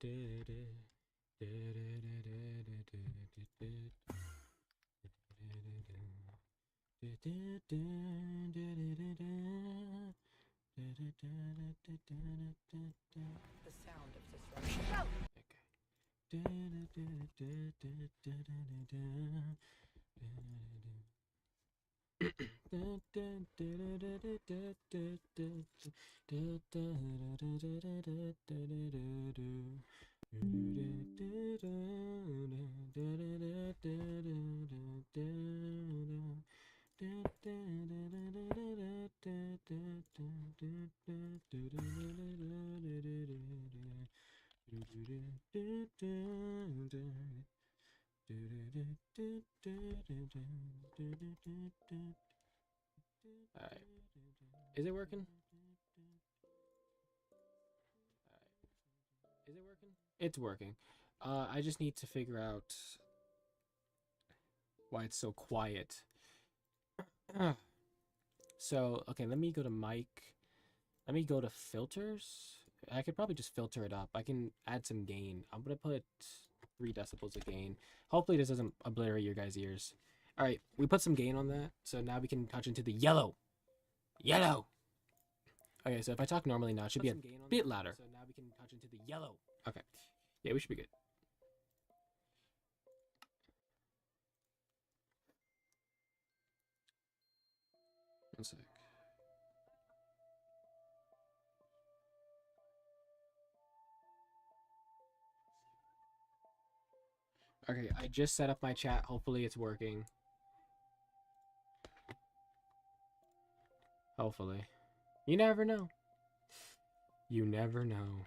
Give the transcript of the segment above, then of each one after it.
The sound of disruption. Alright. Is it working? Is it working? It's working. I just need to figure out why it's so quiet. So, okay, let me go to mic. Let me go to filters. I could probably just filter it up. I can add some gain. I'm gonna put 3 decibels of gain. Hopefully this doesn't obliterate your guys' ears. Alright, we put some gain on that. So now we can touch into the yellow. Yellow! Okay, so if I talk normally now, it should be a bit louder. So now we can touch into the yellow. Okay. Yeah, we should be good. One sec. Okay, I just set up my chat. Hopefully it's working. Hopefully. You never know. You never know.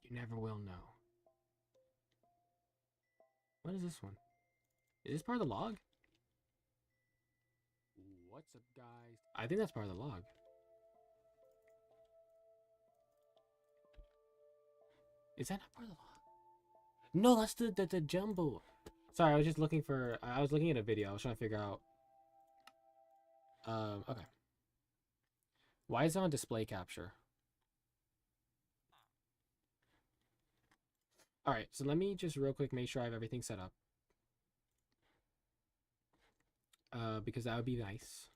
You never will know. What is this one? Is this part of the log? What's up, guys? I think that's part of the log. Is that not part of the log? No, that's the jumbo. Sorry, I was just looking for... I was looking at a video. I was trying to figure out... okay. Why is it on display capture? Alright, so let me just real quick make sure I have everything set up. Because that would be nice.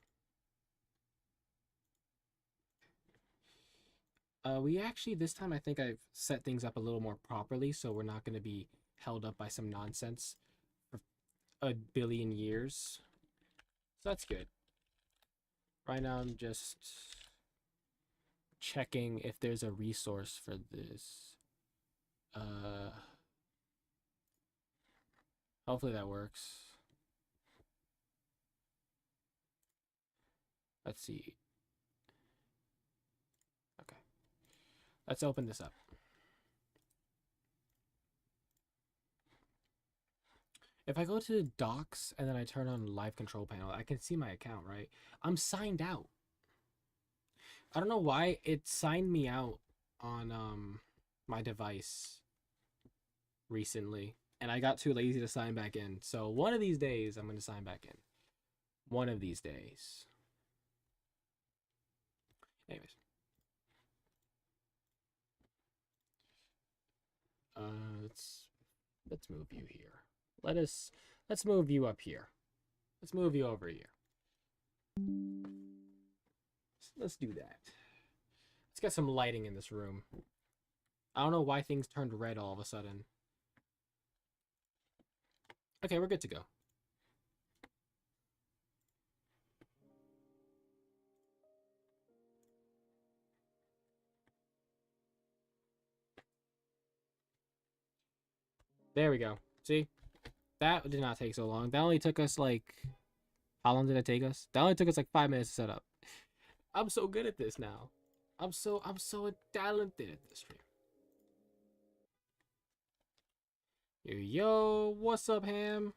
We actually, this time I think I've set things up a little more properly, so we're not going to be held up by some nonsense for a billion years. So that's good. Right now I'm just checking if there's a resource for this. Hopefully that works. Let's see. Okay. Let's open this up. If I go to docs and then I turn on live control panel, I can see my account, right? I'm signed out. I don't know why it signed me out on my device recently, and I got too lazy to sign back in. So one of these days I'm going to sign back in. One of these days. Anyways. Let's move you here. Let's move you up here. Let's move you over here. Let's do that. Let's get some lighting in this room. I don't know why things turned red all of a sudden. Okay, we're good to go. There we go. See? That did not take so long. That only took us like... How long did it take us? That only took us like 5 minutes to set up. I'm so good at this now. I'm so talented at this stream. Yo, what's up, Ham?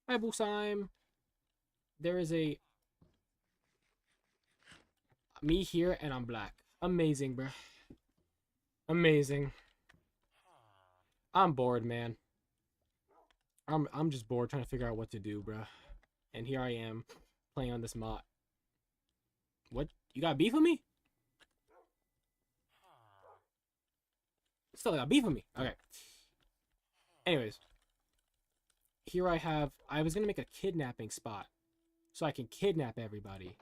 Hi, Busaim. There is a... Me here, and I'm black. Amazing, bruh. Amazing. I'm bored, man. I'm just bored trying to figure out what to do, bruh. And here I am, playing on this mod. What? You got beef with me? Still got beef with me. Okay. Anyways, here I was gonna make a kidnapping spot so I can kidnap everybody.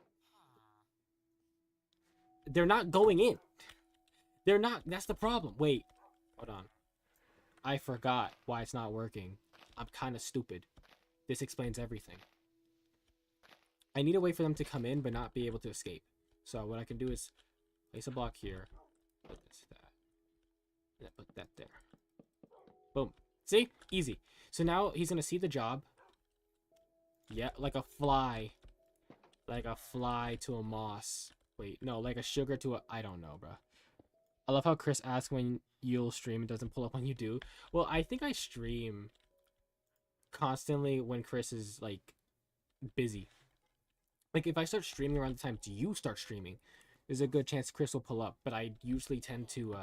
They're not going in. They're not. That's the problem. Wait, hold on. I forgot why it's not working. I'm kind of stupid. This explains everything. I need a way for them to come in but not be able to escape. So what I can do is place a block here. Put this, that. Put that there. Boom. See? Easy. So now he's going to see the job. Yeah, like a fly. Like a fly to a moss. Wait, no, like a sugar to a... I don't know, bro. I love how Chris asks when you'll stream and doesn't pull up when you do. Well, I think I stream constantly when Chris is, like, busy. Like, if I start streaming around the time you start streaming, there's a good chance Chris will pull up. But I usually tend to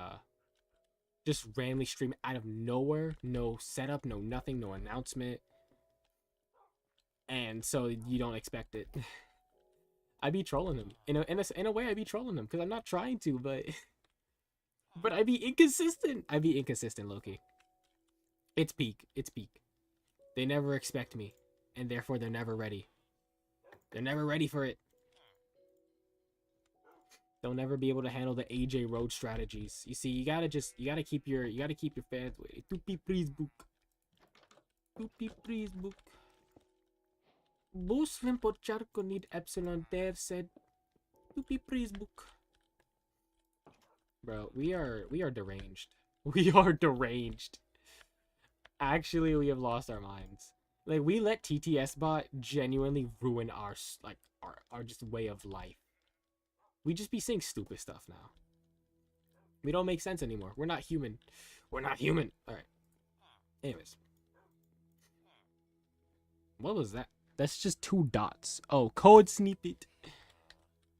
just randomly stream out of nowhere. No setup, no nothing, no announcement. And so you don't expect it. I be trolling him. In a way, I be trolling him. Because I'm not trying to, but... But I be inconsistent. I be inconsistent, Loki. It's peak. It's peak. They never expect me. And therefore, they're never ready. They're never ready for it. They'll never be able to handle the AJ Road strategies. You see, you gotta keep your fans waiting. Tupi please book. Tupi please book. Bus po charco need epsilon there said. Tupi please book. Bro, we are deranged. We are deranged. Actually, we have lost our minds. Like, we let TTS bot genuinely ruin our just way of life. We just be saying stupid stuff now. We don't make sense anymore. We're not human. We're not human. Alright. Anyways. What was that? That's just 2 dots. Oh, code snippet.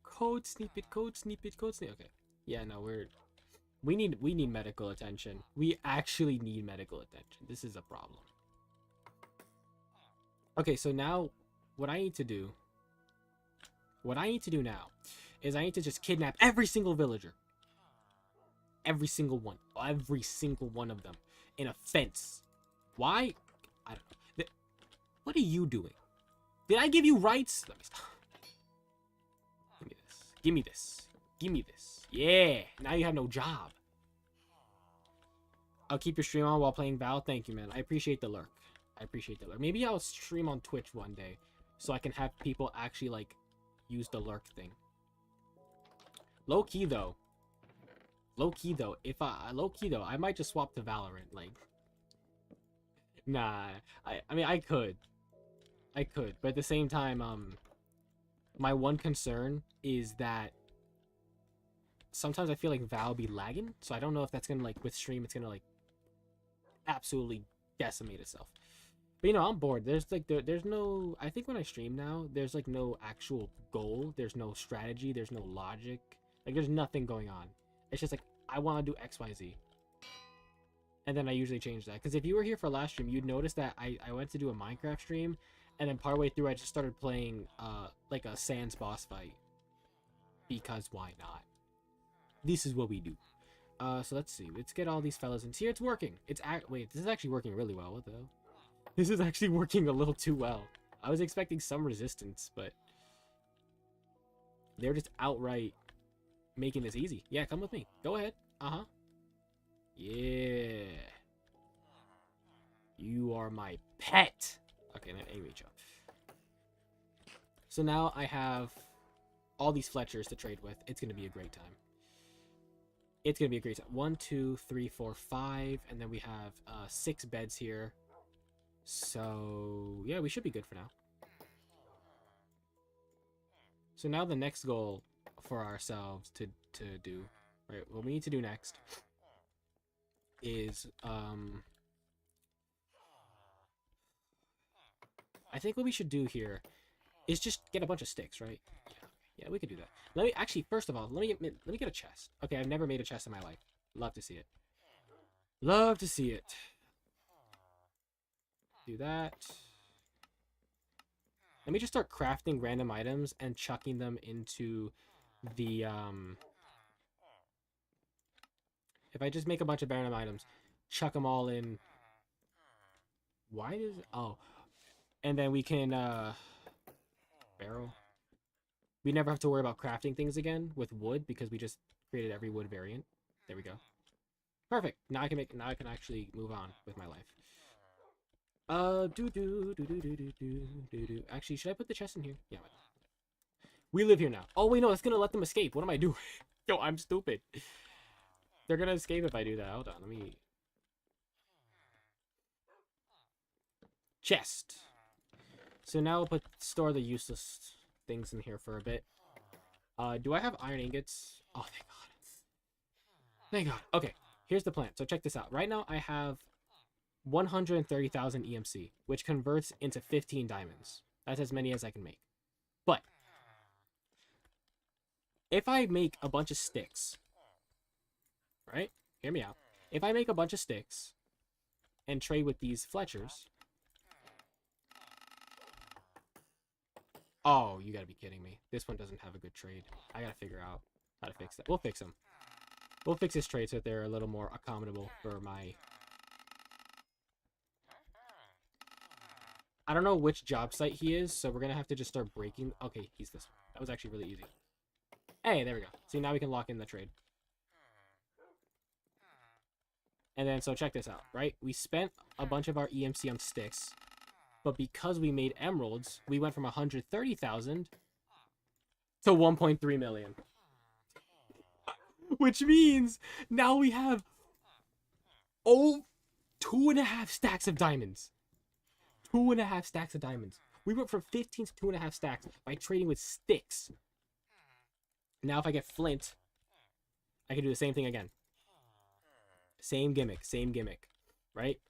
Code snippet, code snippet, code snippet. Okay. Yeah, no, we need medical attention. We actually need medical attention. This is a problem. Okay, so now what I need to do now is I need to just kidnap every single villager. Every single one. Every single one of them in a fence. Why? I don't know. What are you doing? Did I give you rights? Let me stop. Give me this. Give me this. Give me this. Yeah, now you have no job. I'll keep your stream on while playing Val. Thank you, man. I appreciate the lurk. I appreciate the lurk. Maybe I'll stream on Twitch one day so I can have people actually, like, use the lurk thing. Low-key, though. Low-key, though. I might just swap to Valorant. Like, nah. I mean, I could. But at the same time, my one concern is that sometimes I feel like Val be lagging, so I don't know if that's gonna, like, with stream, it's gonna, like, absolutely decimate itself. But, you know, I'm bored. There's, like, there's no... I think when I stream now, there's, like, no actual goal. There's no strategy. There's no logic. Like, there's nothing going on. It's just, like, I want to do X, Y, Z. And then I usually change that. Because if you were here for last stream, you'd notice that I went to do a Minecraft stream, and then partway through, I just started playing, like, a Sans boss fight. Because why not? This is what we do. So let's see. Let's get all these fellas in here. It's working. Wait, this is actually working really well. What the hell? This is actually working a little too well. I was expecting some resistance, but they're just outright making this easy. Yeah, come with me. Go ahead. Uh-huh. Yeah. You are my pet. Okay, then anyway, Joe. So now I have all these Fletchers to trade with. It's going to be a great time. It's going to be a great time. 1, 2, 3, 4, 5. And then we have 6 beds here. So, yeah, we should be good for now. So now the next goal for ourselves to do, right, what we need to do next is, I think what we should do here is just get a bunch of sticks, right? Yeah, we could do that. Let me, actually, first of all, let me get a chest. Okay, I've never made a chest in my life. Love to see it. Love to see it. Do that. Let me just start crafting random items and chucking them into the, if I just make a bunch of random items, chuck them all in Why does... Oh. And then we can, barrel. We never have to worry about crafting things again with wood because we just created every wood variant. There we go. Perfect. Now I can make. Now I can actually move on with my life. Actually, should I put the chest in here? Yeah. We live here now. Oh wait, no, it's gonna let them escape. What am I doing? Yo, I'm stupid. They're gonna escape if I do that. Hold on, let me. Chest. So now we'll store the useless things in here for a bit. Do I have iron ingots? Oh, thank God. Thank God. Okay, here's the plan. So check this out. Right now I have 130,000 EMC, which converts into 15 diamonds. That's as many as I can make. But if I make a bunch of sticks, right? Hear me out. If I make a bunch of sticks and trade with these Fletchers. Oh, you gotta be kidding me. This one doesn't have a good trade. I gotta figure out how to fix that. We'll fix them. We'll fix this trade so that they're a little more accommodable for my... I don't know which job site he is, so we're gonna have to just start breaking... Okay, he's this one. That was actually really easy. Hey, there we go. See, now we can lock in the trade. And then, so check this out, right? We spent a bunch of our EMC on sticks, but because we made emeralds, we went from 130,000 to 1.3 million. Which means now we have 2.5 stacks of diamonds. 2.5 stacks of diamonds. We went from 15 to 2.5 stacks by trading with sticks. Now if I get flint, I can do the same thing again. Same gimmick, right?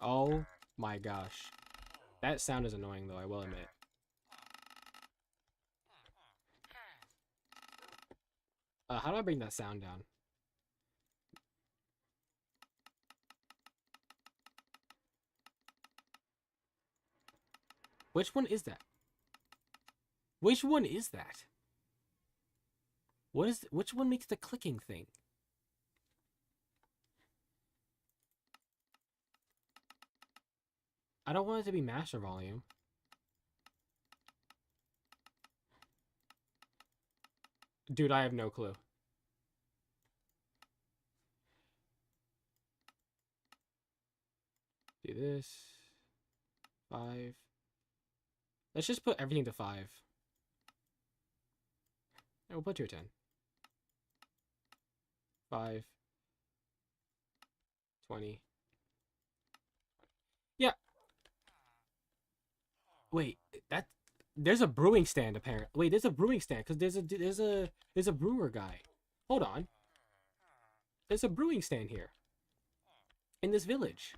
Oh my gosh. That sound is annoying though, I will admit. How do I bring that sound down? Which one is that? Which one is that? Which one makes the clicking thing? I don't want it to be master volume. Dude, I have no clue. Do this. 5. Let's just put everything to 5. And we'll put 2 to 10. 5. 20. Yeah. Wait, there's a brewing stand apparently. Wait, there's a brewing stand because there's a brewer guy. Hold on. There's a brewing stand here. In this village.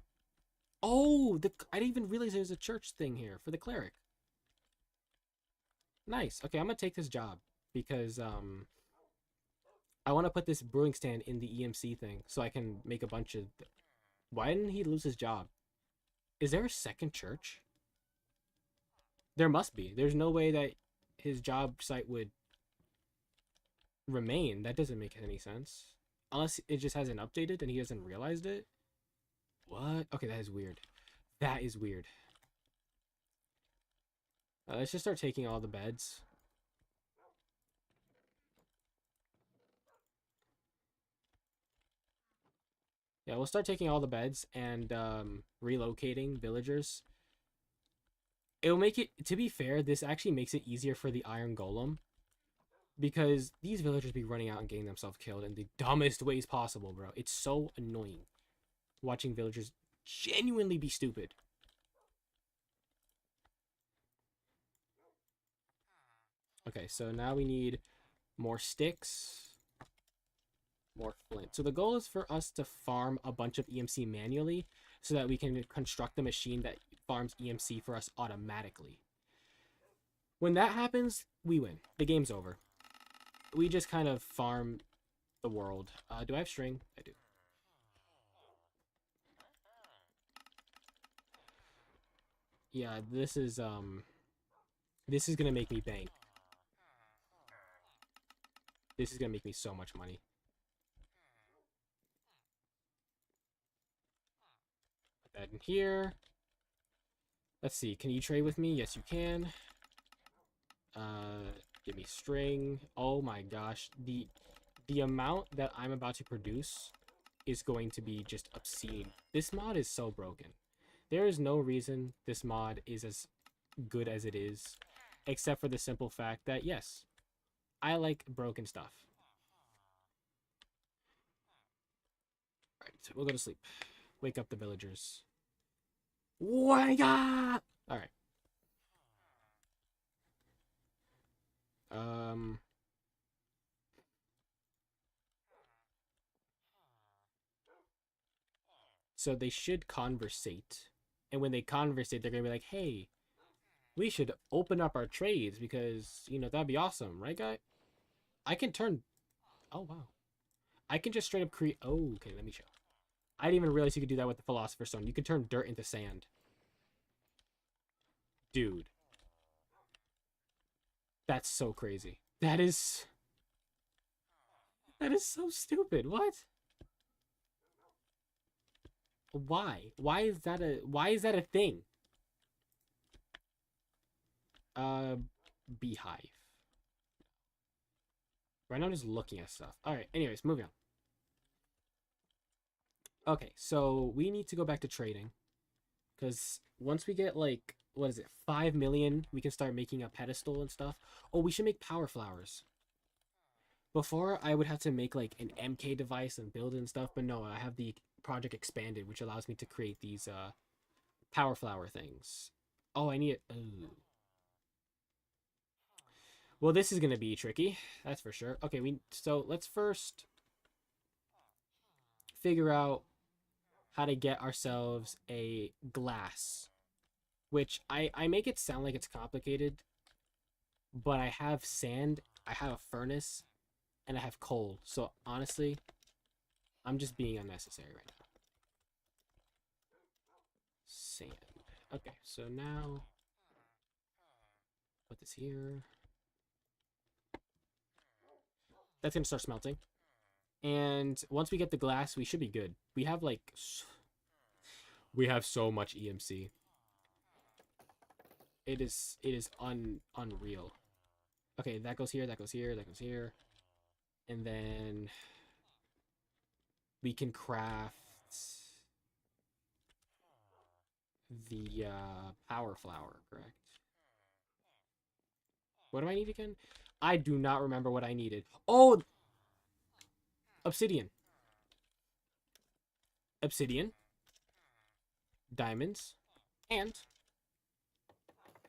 Oh, I didn't even realize there's a church thing here for the cleric. Nice. Okay, I'm gonna take this job because I want to put this brewing stand in the EMC thing so I can make a bunch of... Why didn't he lose his job? Is there a second church? There must be. There's no way that his job site would remain. That doesn't make any sense. Unless it just hasn't updated and he hasn't realized it. What? Okay, that is weird. That is weird. Let's just start taking all the beds. Yeah, we'll start taking all the beds and relocating villagers. It'll make it, to be fair, this actually makes it easier for the Iron Golem. Because these villagers be running out and getting themselves killed in the dumbest ways possible, bro. It's so annoying watching villagers genuinely be stupid. Okay, so now we need more sticks, more flint. So the goal is for us to farm a bunch of EMC manually so that we can construct a machine that farms EMC for us automatically. When that happens, we win. The game's over. We just kind of farm the world. Do I have string? I do. Yeah, this is gonna make me bank. This is gonna make me so much money. Put that in here. Let's see. Can you trade with me? Yes, you can. Give me string. Oh my gosh. The amount that I'm about to produce is going to be just obscene. This mod is so broken. There is no reason this mod is as good as it is, except for the simple fact that, yes, I like broken stuff. Alright, so we'll go to sleep. Wake up the villagers. Wake up! Alright. So they should conversate. And when they conversate, they're going to be like, hey, we should open up our trades because, you know, that'd be awesome. Right, guy? I can turn... Oh, wow. I can just straight up create... Oh, okay, let me show. I didn't even realize you could do that with the Philosopher's Stone. You can turn dirt into sand. Dude. That's so crazy. That is so stupid. What? Why? Why is that a thing? Beehive. Right now I'm just looking at stuff. Alright, anyways, moving on. Okay, so we need to go back to trading. Because once we get, like, what is it, 5 million, we can start making a pedestal and stuff. Oh, we should make power flowers. Before, I would have to make, like, an MK device and build it and stuff. But no, I have the project expanded, which allows me to create these power flower things. Oh, I need it. Ooh. Well, this is going to be tricky. That's for sure. Okay, so let's first figure out how to get ourselves a glass, which I make it sound like it's complicated, but I have sand, I have a furnace, and I have coal. So honestly, I'm just being unnecessary right now. Sand. Okay, so now put this here. That's gonna start smelting. And once we get the glass, we should be good. We have like... We have so much EMC. It is unreal. Okay, that goes here, that goes here, that goes here. And then... we can craft... the power flower, correct? What do I need again? I do not remember what I needed. Oh! Obsidian. Obsidian. Diamonds. And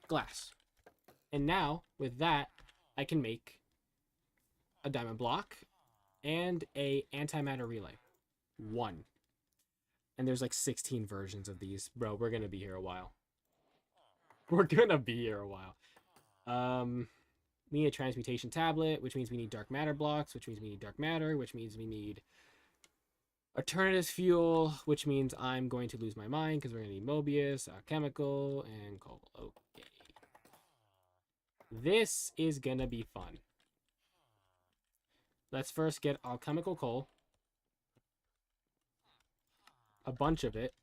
glass. And now, with that, I can make a diamond block and a antimatter relay. 1. And there's like 16 versions of these. Bro, we're gonna be here a while. We're gonna be here a while. We need a transmutation tablet, which means we need dark matter blocks, which means we need dark matter, which means we need alternative fuel, which means I'm going to lose my mind because we're going to need Mobius, chemical, and coal. Okay. This is going to be fun. Let's first get alchemical coal. A bunch of it.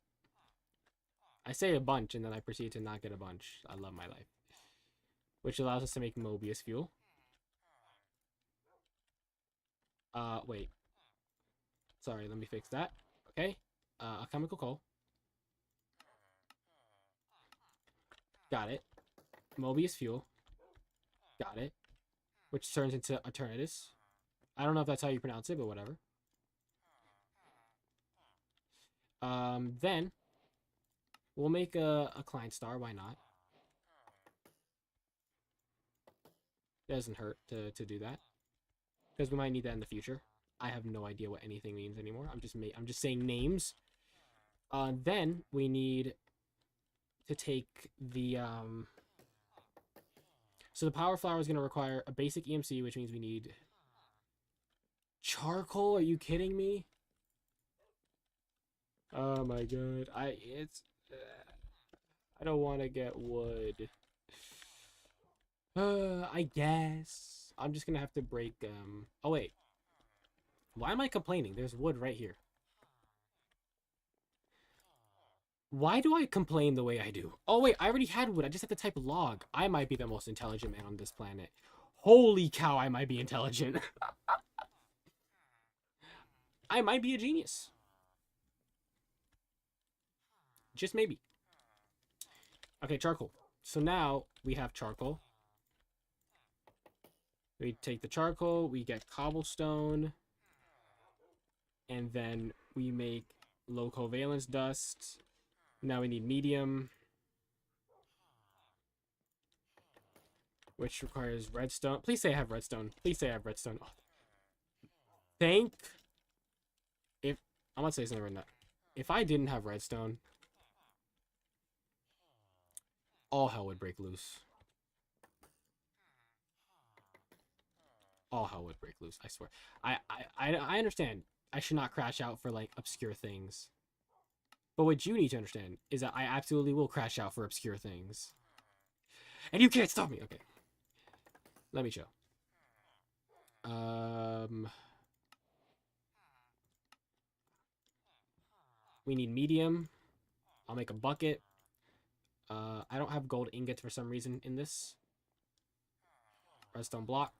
I say a bunch, and then I proceed to not get a bunch. I love my life. Which allows us to make Mobius fuel. Wait. Sorry, let me fix that. Okay. Alchemical coal. Got it. Mobius fuel. Got it. Which turns into Eternatus. I don't know if that's how you pronounce it, but whatever. Then we'll make a Klein star. Why not? It doesn't hurt to do that, because we might need that in the future. I have no idea what anything means anymore. I'm just saying names. Then we need to take the so the power flower is going to require a basic EMC, which means we need charcoal. Are you kidding me? Oh my god. I don't want to get wood. I guess. I'm just gonna have to break, oh wait. Why am I complaining? There's wood right here. Why do I complain the way I do? Oh wait, I already had wood. I just have to type log. I might be the most intelligent man on this planet. Holy cow, I might be intelligent. I might be a genius. Just maybe. Okay, charcoal. So now we have charcoal. We take the charcoal, we get cobblestone, and then we make low covalence dust. Now we need medium, which requires redstone. Please say I have redstone. Please say I have redstone. Oh. Thank. If I'm gonna say something right now. If I didn't have redstone, all hell would break loose. All hell would break loose. I swear. I understand. I should not crash out for like obscure things. But what you need to understand is that I absolutely will crash out for obscure things. And you can't stop me. Okay. Let me show. We need medium. I'll make a bucket. I don't have gold ingots for some reason in this. Redstone block.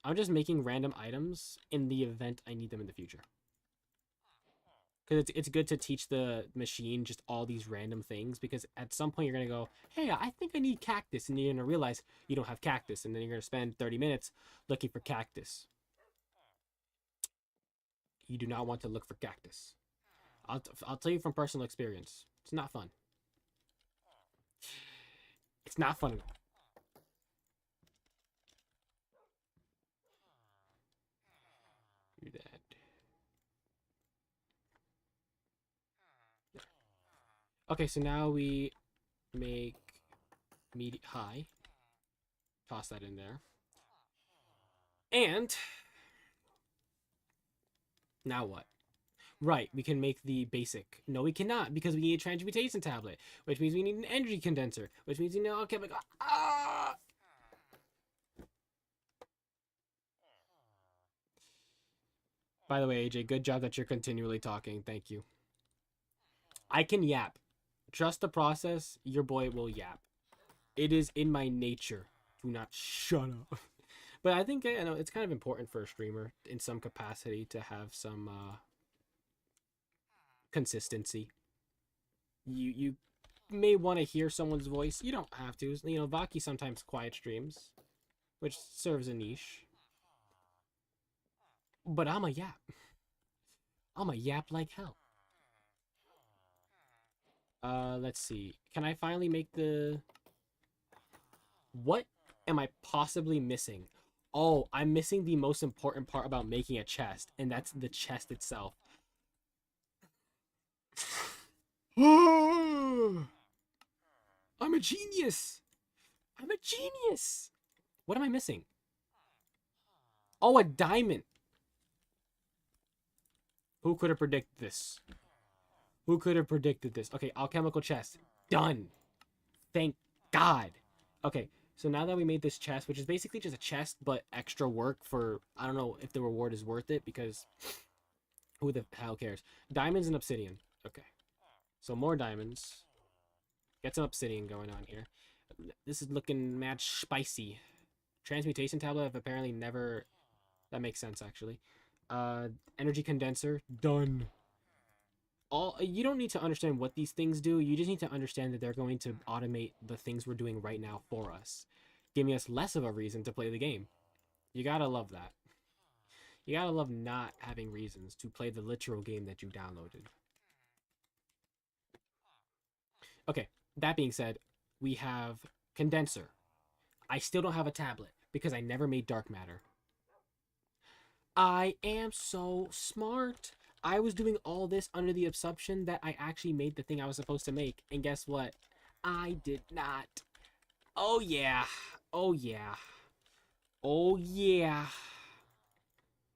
I'm just making random items in the event I need them in the future. Because it's good to teach the machine just all these random things, because at some point you're going to go, hey, I think I need cactus, and you're going to realize you don't have cactus, and then you're going to spend 30 minutes looking for cactus. You do not want to look for cactus. I'll tell you from personal experience. It's not fun. It's not fun at all. Do that. Okay, so now we make high. Toss that in there. And now what? Right, we can make the basic. No, we cannot, because we need a transmutation tablet, which means we need an energy condenser, which means we need all chemical. Ah! By the way, AJ, good job that you're continually talking. Thank you. I can yap. Trust the process. Your boy will yap. It is in my nature. Do not shut up. But I think, you know, it's kind of important for a streamer in some capacity to have some consistency. You may want to hear someone's voice. You don't have to. You know, Vaki sometimes quiet streams, which serves a niche. But I'm a yap. I'm a yap like hell. Let's see. Can I finally make the... What am I possibly missing? Oh, I'm missing the most important part about making a chest, and that's the chest itself. I'm a genius. I'm a genius. What am I missing? Oh, a diamond. Who could have predicted this? Who could have predicted this? Okay, alchemical chest. Done. Thank God. Okay, so now that we made this chest, which is basically just a chest, but extra work for... I don't know if the reward is worth it, because... Who the hell cares? Diamonds and obsidian. Okay. So more diamonds. Get some obsidian going on here. This is looking mad spicy. Transmutation tablet I've apparently never... That makes sense, actually. Energy condenser. Done. You don't need to understand what these things do. You just need to understand that they're going to automate the things we're doing right now for us, giving us less of a reason to play the game. You gotta love that. You gotta love not having reasons to play the literal game that you downloaded. Okay, that being said, we have condenser. I still don't have a tablet because I never made dark matter. I am so smart. I was doing all this under the assumption that I actually made the thing I was supposed to make. And guess what? I did not. Oh, yeah. Oh, yeah. Oh, yeah.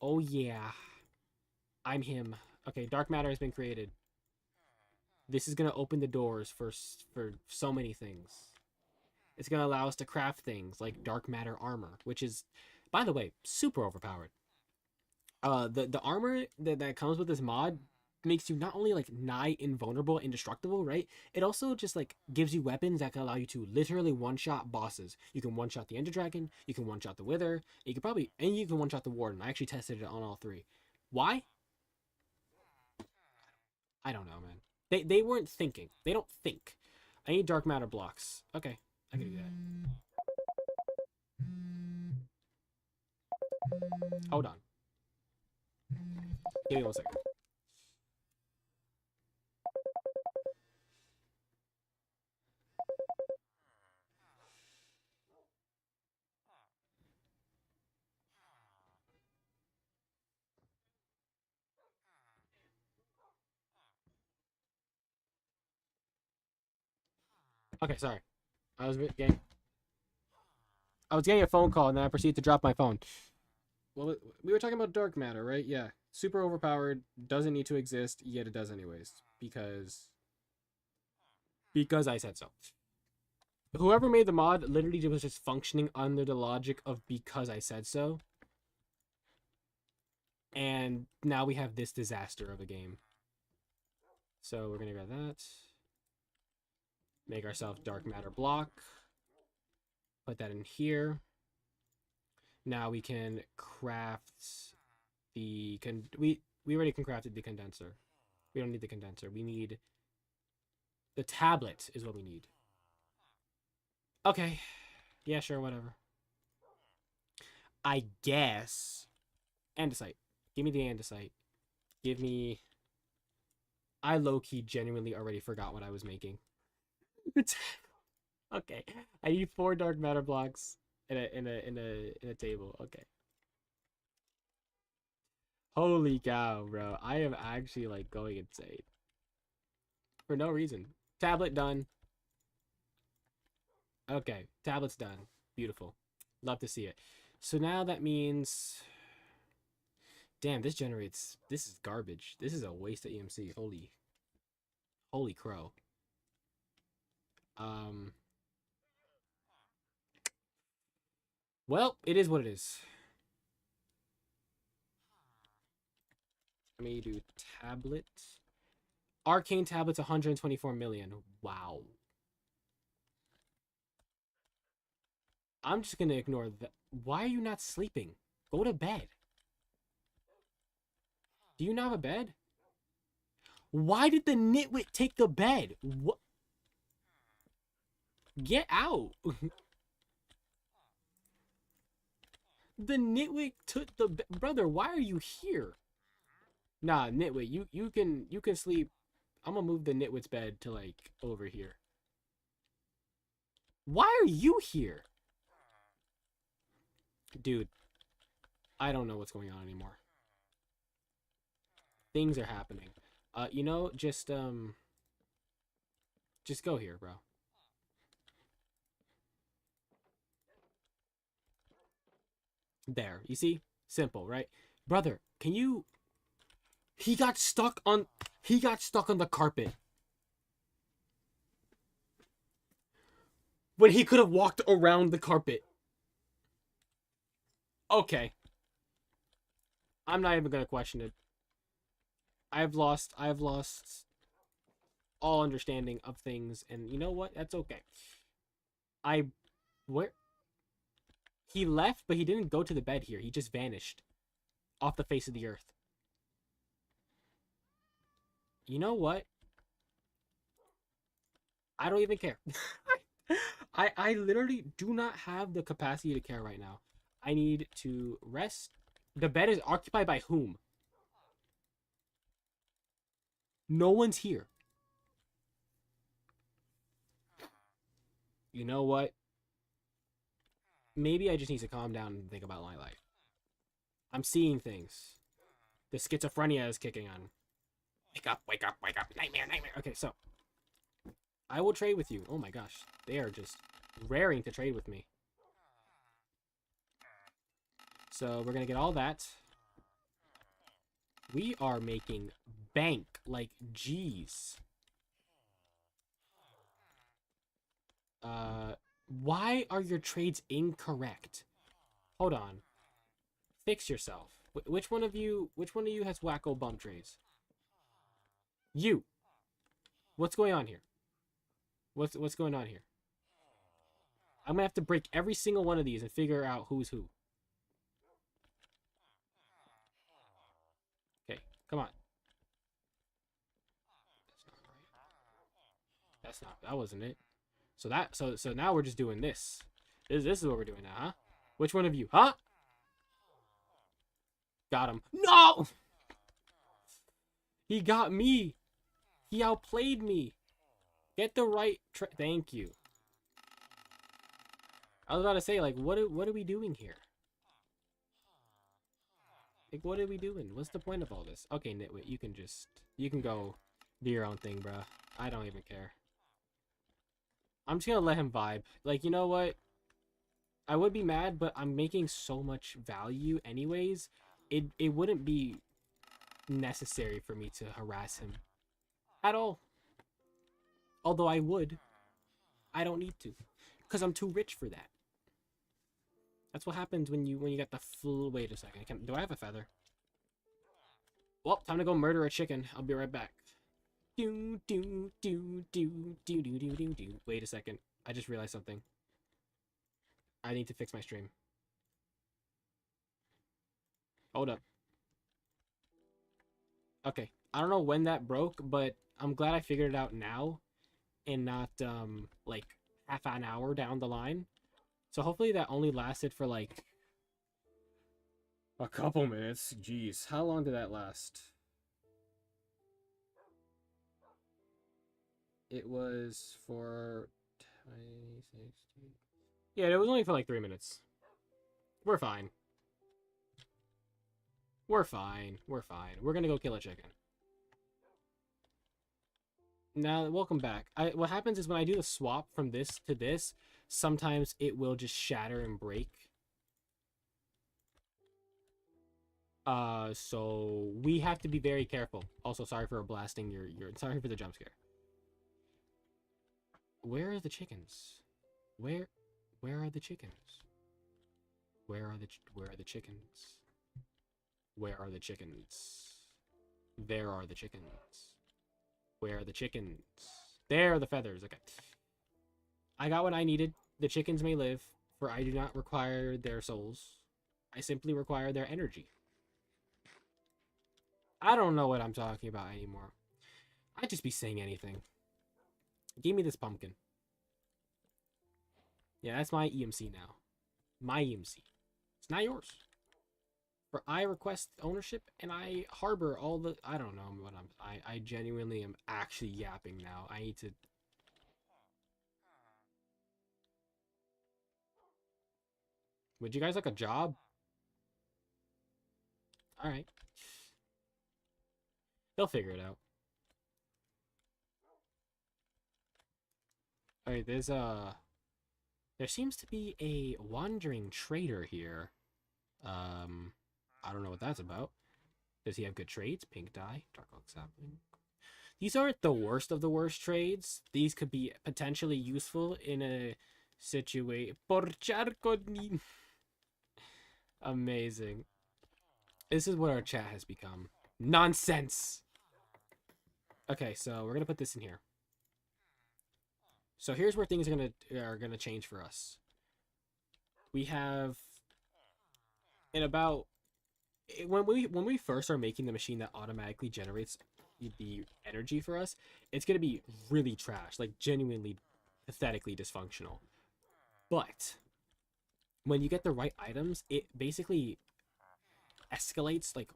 Oh, yeah. I'm him. Okay, dark matter has been created. This is going to open the doors for so many things. It's going to allow us to craft things like dark matter armor, which is, by the way, super overpowered. The armor that comes with this mod makes you not only like nigh invulnerable, indestructible, right? It also just like gives you weapons that can allow you to literally one-shot bosses. You can one-shot the Ender Dragon, you can one-shot the Wither, you can one-shot the Warden. I actually tested it on all three. Why? I don't know, man. They weren't thinking. They don't think. I need dark matter blocks. Okay, I can do that. Hold on. Give me 1 second. Okay, sorry. I was getting a phone call and then I proceeded to drop my phone. Well, we were talking about dark matter, right? Yeah. Super overpowered, doesn't need to exist, yet it does anyways. Because I said so. Whoever made the mod literally was just functioning under the logic of because I said so. And now we have this disaster of a game. So we're gonna grab that. Make ourselves dark matter block. Put that in here. Now we can craft the we already crafted the condenser. We don't need the condenser. We need the tablet is what we need. Okay. Yeah, sure, whatever. I guess andesite. Give me the andesite. Give me I low-key genuinely already forgot what I was making. Okay. I need 4 dark matter blocks in a table. Okay. Holy cow, bro. I am actually like going insane. For no reason. Tablet done. Okay, tablet's done. Beautiful. Love to see it. So now that means damn, this is garbage. This is a waste of EMC. Holy crow. Well, it is what it is. Let me do tablet. Arcane tablets 124 million. Wow. I'm just gonna ignore that. Why are you not sleeping? Go to bed. Do you not have a bed? Why did the nitwit take the bed? What? Get out. The nitwit took the brother. Why are you here? Nah, nitwit. You can sleep. I'm gonna move the nitwit's bed to like over here. Why are you here? Dude, I don't know what's going on anymore. Things are happening. You know, just go here, bro. There, you see? Simple, right? Brother, can you... He got stuck on the carpet. When he could have walked around the carpet. Okay. I'm not even gonna question it. I've lost all understanding of things, and you know what? That's okay. Where? He left, but he didn't go to the bed here. He just vanished off the face of the earth. You know what? I don't even care. I literally do not have the capacity to care right now. I need to rest. The bed is occupied by whom? No one's here. You know what? Maybe I just need to calm down and think about my life. I'm seeing things. The schizophrenia is kicking on. Wake up, wake up, wake up. Nightmare, nightmare. Okay, so. I will trade with you. Oh my gosh. They are just raring to trade with me. So we're going to get all that. We are making bank. Like, geez. Why are your trades incorrect? Hold on. Fix yourself. Which one of you has wacko bum trades? You. What's going on here? What's going on here? I'm gonna have to break every single one of these and figure out who's who. Okay, come on. That's not right. That wasn't it. So now we're just doing this. This is what we're doing now, huh? Which one of you? Huh? Got him. No! He got me. He outplayed me. Get the right thank you. I was about to say, like, what are we doing here? Like, what are we doing? What's the point of all this? Okay, Nitwit, you can go do your own thing, bruh. I don't even care. I'm just gonna let him vibe. Like, you know what? I would be mad, but I'm making so much value anyways. It wouldn't be necessary for me to harass him at all. Although I would. I don't need to. Because I'm too rich for that. That's what happens when you get the full... Wait a second. Do I have a feather? Well, time to go murder a chicken. I'll be right back. Do, do, do, do, do, do, do, do, do. Wait a second. I just realized something. I need to fix my stream. Hold up. Okay. I don't know when that broke, but I'm glad I figured it out now and not, like, half an hour down the line. So hopefully that only lasted for, like, a couple minutes. Jeez. How long did that last? It was for 20, 60... Yeah, it was only for like 3 minutes. We're fine. We're fine. We're fine. We're gonna go kill a chicken. Now, welcome back. What happens is when I do the swap from this to this, sometimes it will just shatter and break. So we have to be very careful. Also, sorry for blasting your sorry for the jump scare. Where are the chickens? Where are the chickens? Where are the chickens? Where are the chickens? There are the chickens. Where are the chickens? There are the feathers. Okay. I got what I needed. The chickens may live, for I do not require their souls. I simply require their energy. I don't know what I'm talking about anymore. I'd just be saying anything. Give me this pumpkin. Yeah, that's my EMC now. My EMC. It's not yours. For I request ownership and I harbor all the... I don't know what I genuinely am actually yapping now. I need to... Would you guys like a job? Alright. They'll figure it out. Alright, there seems to be a wandering trader here. I don't know what that's about. Does he have good trades? Pink dye, dark oak sapling. These aren't the worst of the worst trades. These could be potentially useful in a situation. Amazing. This is what our chat has become. Nonsense! Okay, so we're gonna put this in here. So here's where things are gonna change for us. We have in about when we first are making the machine that automatically generates the energy for us, it's gonna be really trash, like genuinely pathetically dysfunctional. But when you get the right items, it basically escalates like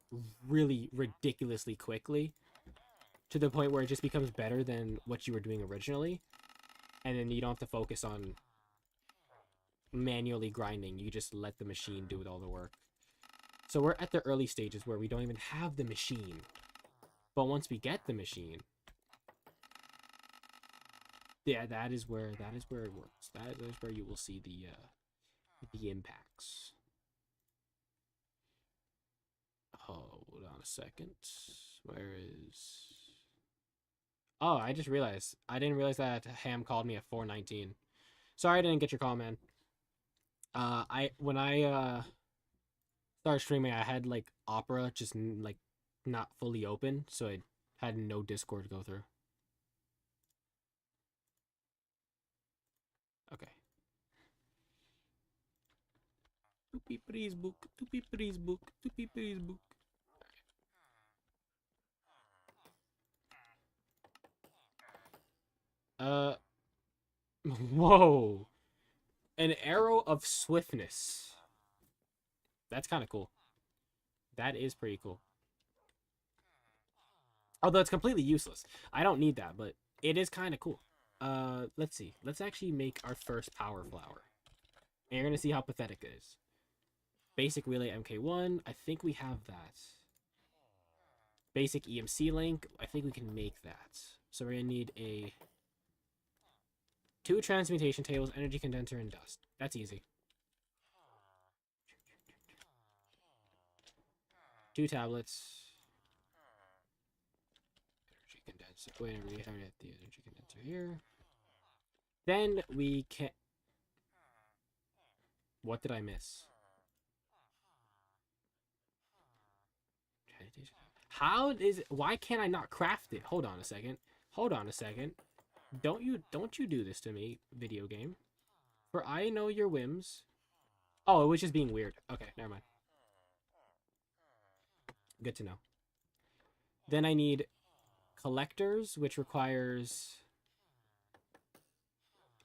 really ridiculously quickly to the point where it just becomes better than what you were doing originally. And then you don't have to focus on manually grinding. You just let the machine do all the work. So we're at the early stages where we don't even have the machine. But once we get the machine, yeah, that is where it works. That is where you will see the impacts. Hold on a second. Where is... Oh, I just realized. I didn't realize that Ham called me at 4:19. Sorry I didn't get your call, man. When I started streaming, I had like Opera just like not fully open, so I had no Discord to go through. Okay. Tupi please book. Tupi please book. Tupi please book. Whoa. An arrow of swiftness. That's kind of cool. That is pretty cool. Although it's completely useless. I don't need that, but it is kind of cool. Let's see. Let's actually make our first power flower. And you're going to see how pathetic it is. Basic relay MK1. I think we have that. Basic EMC link. I think we can make that. So we're going to need a 2 transmutation tables, energy condenser, and dust. That's easy. 2 tablets. Energy condenser. Wait, we have the energy condenser here. Then we can... What did I miss? How is it? Why can't I not craft it? Hold on a second. Hold on a second. Don't you do this to me, video game. For I know your whims. Oh, it was just being weird. Okay, never mind. Good to know. Then I need collectors, which requires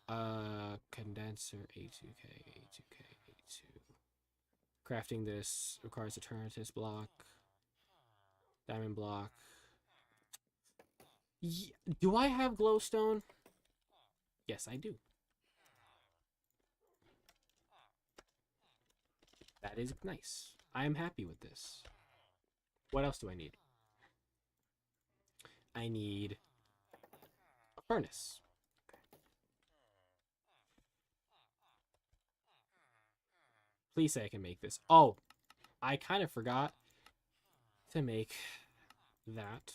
condenser A2K, A2K, A2. Crafting this requires a Eternatus block. Diamond block. Do I have glowstone? Yes, I do. That is nice. I am happy with this. What else do I need? I need a furnace. Please say I can make this. Oh, I kind of forgot to make that.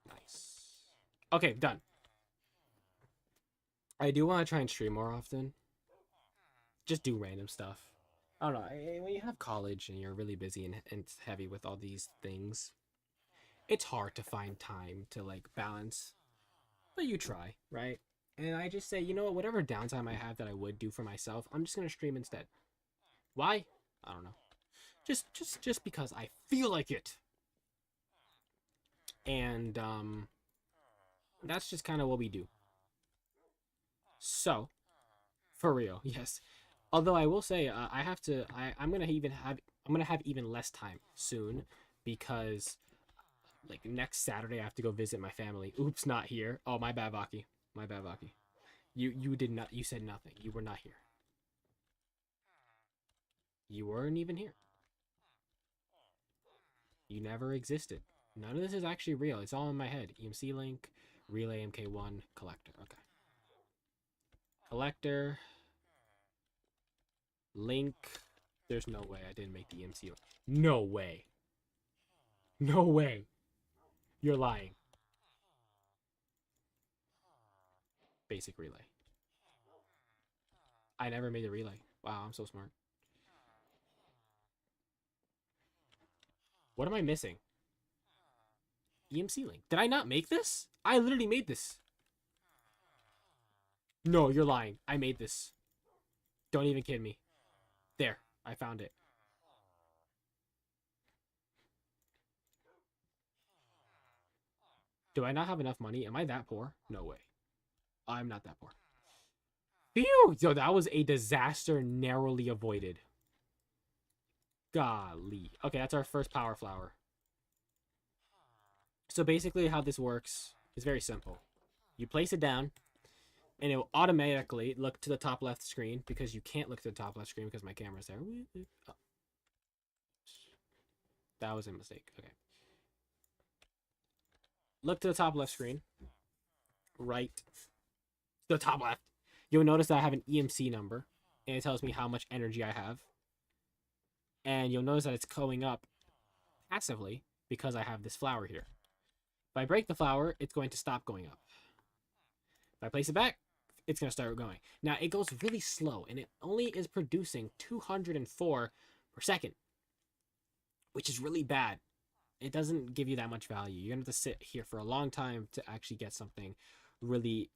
Nice. Okay, done. I do want to try and stream more often. Just do random stuff. I don't know. When you have college and you're really busy and it's heavy with all these things, it's hard to find time to like balance. But you try, right? And I just say, you know what? Whatever downtime I have that I would do for myself, I'm just gonna stream instead. Why? I don't know. Just because I feel like it. And that's just kind of what we do. So, for real, yes. Although I will say, I'm gonna have even less time soon because, like next Saturday, I have to go visit my family. Oops, not here. Oh, my bad, Vaki. My bad, Vaki. You did not. You said nothing. You were not here. You weren't even here. You never existed. None of this is actually real. It's all in my head. EMC link, relay MK1, collector. Okay. Collector. Link. There's no way I didn't make the EMC link. No way. No way. You're lying. Basic relay. I never made a relay. Wow, I'm so smart. What am I missing? EMC link. Did I not make this? I literally made this. No, you're lying. I made this. Don't even kid me. There. I found it. Do I not have enough money? Am I that poor? No way. I'm not that poor. Phew! Yo, that was a disaster narrowly avoided. Golly. Okay, that's our first power flower. So basically how this works is very simple. You place it down, and it will automatically look to the top left screen because you can't look to the top left screen because my camera's there. Oh. That was a mistake. Okay. Look to the top left screen. Right. To the top left. You'll notice that I have an EMC number, and it tells me how much energy I have. And you'll notice that it's going up passively because I have this flower here. If I break the flower, it's going to stop going up. If I place it back, it's going to start going. Now, it goes really slow, and it only is producing 204 per second, which is really bad. It doesn't give you that much value. You're going to have to sit here for a long time to actually get something really,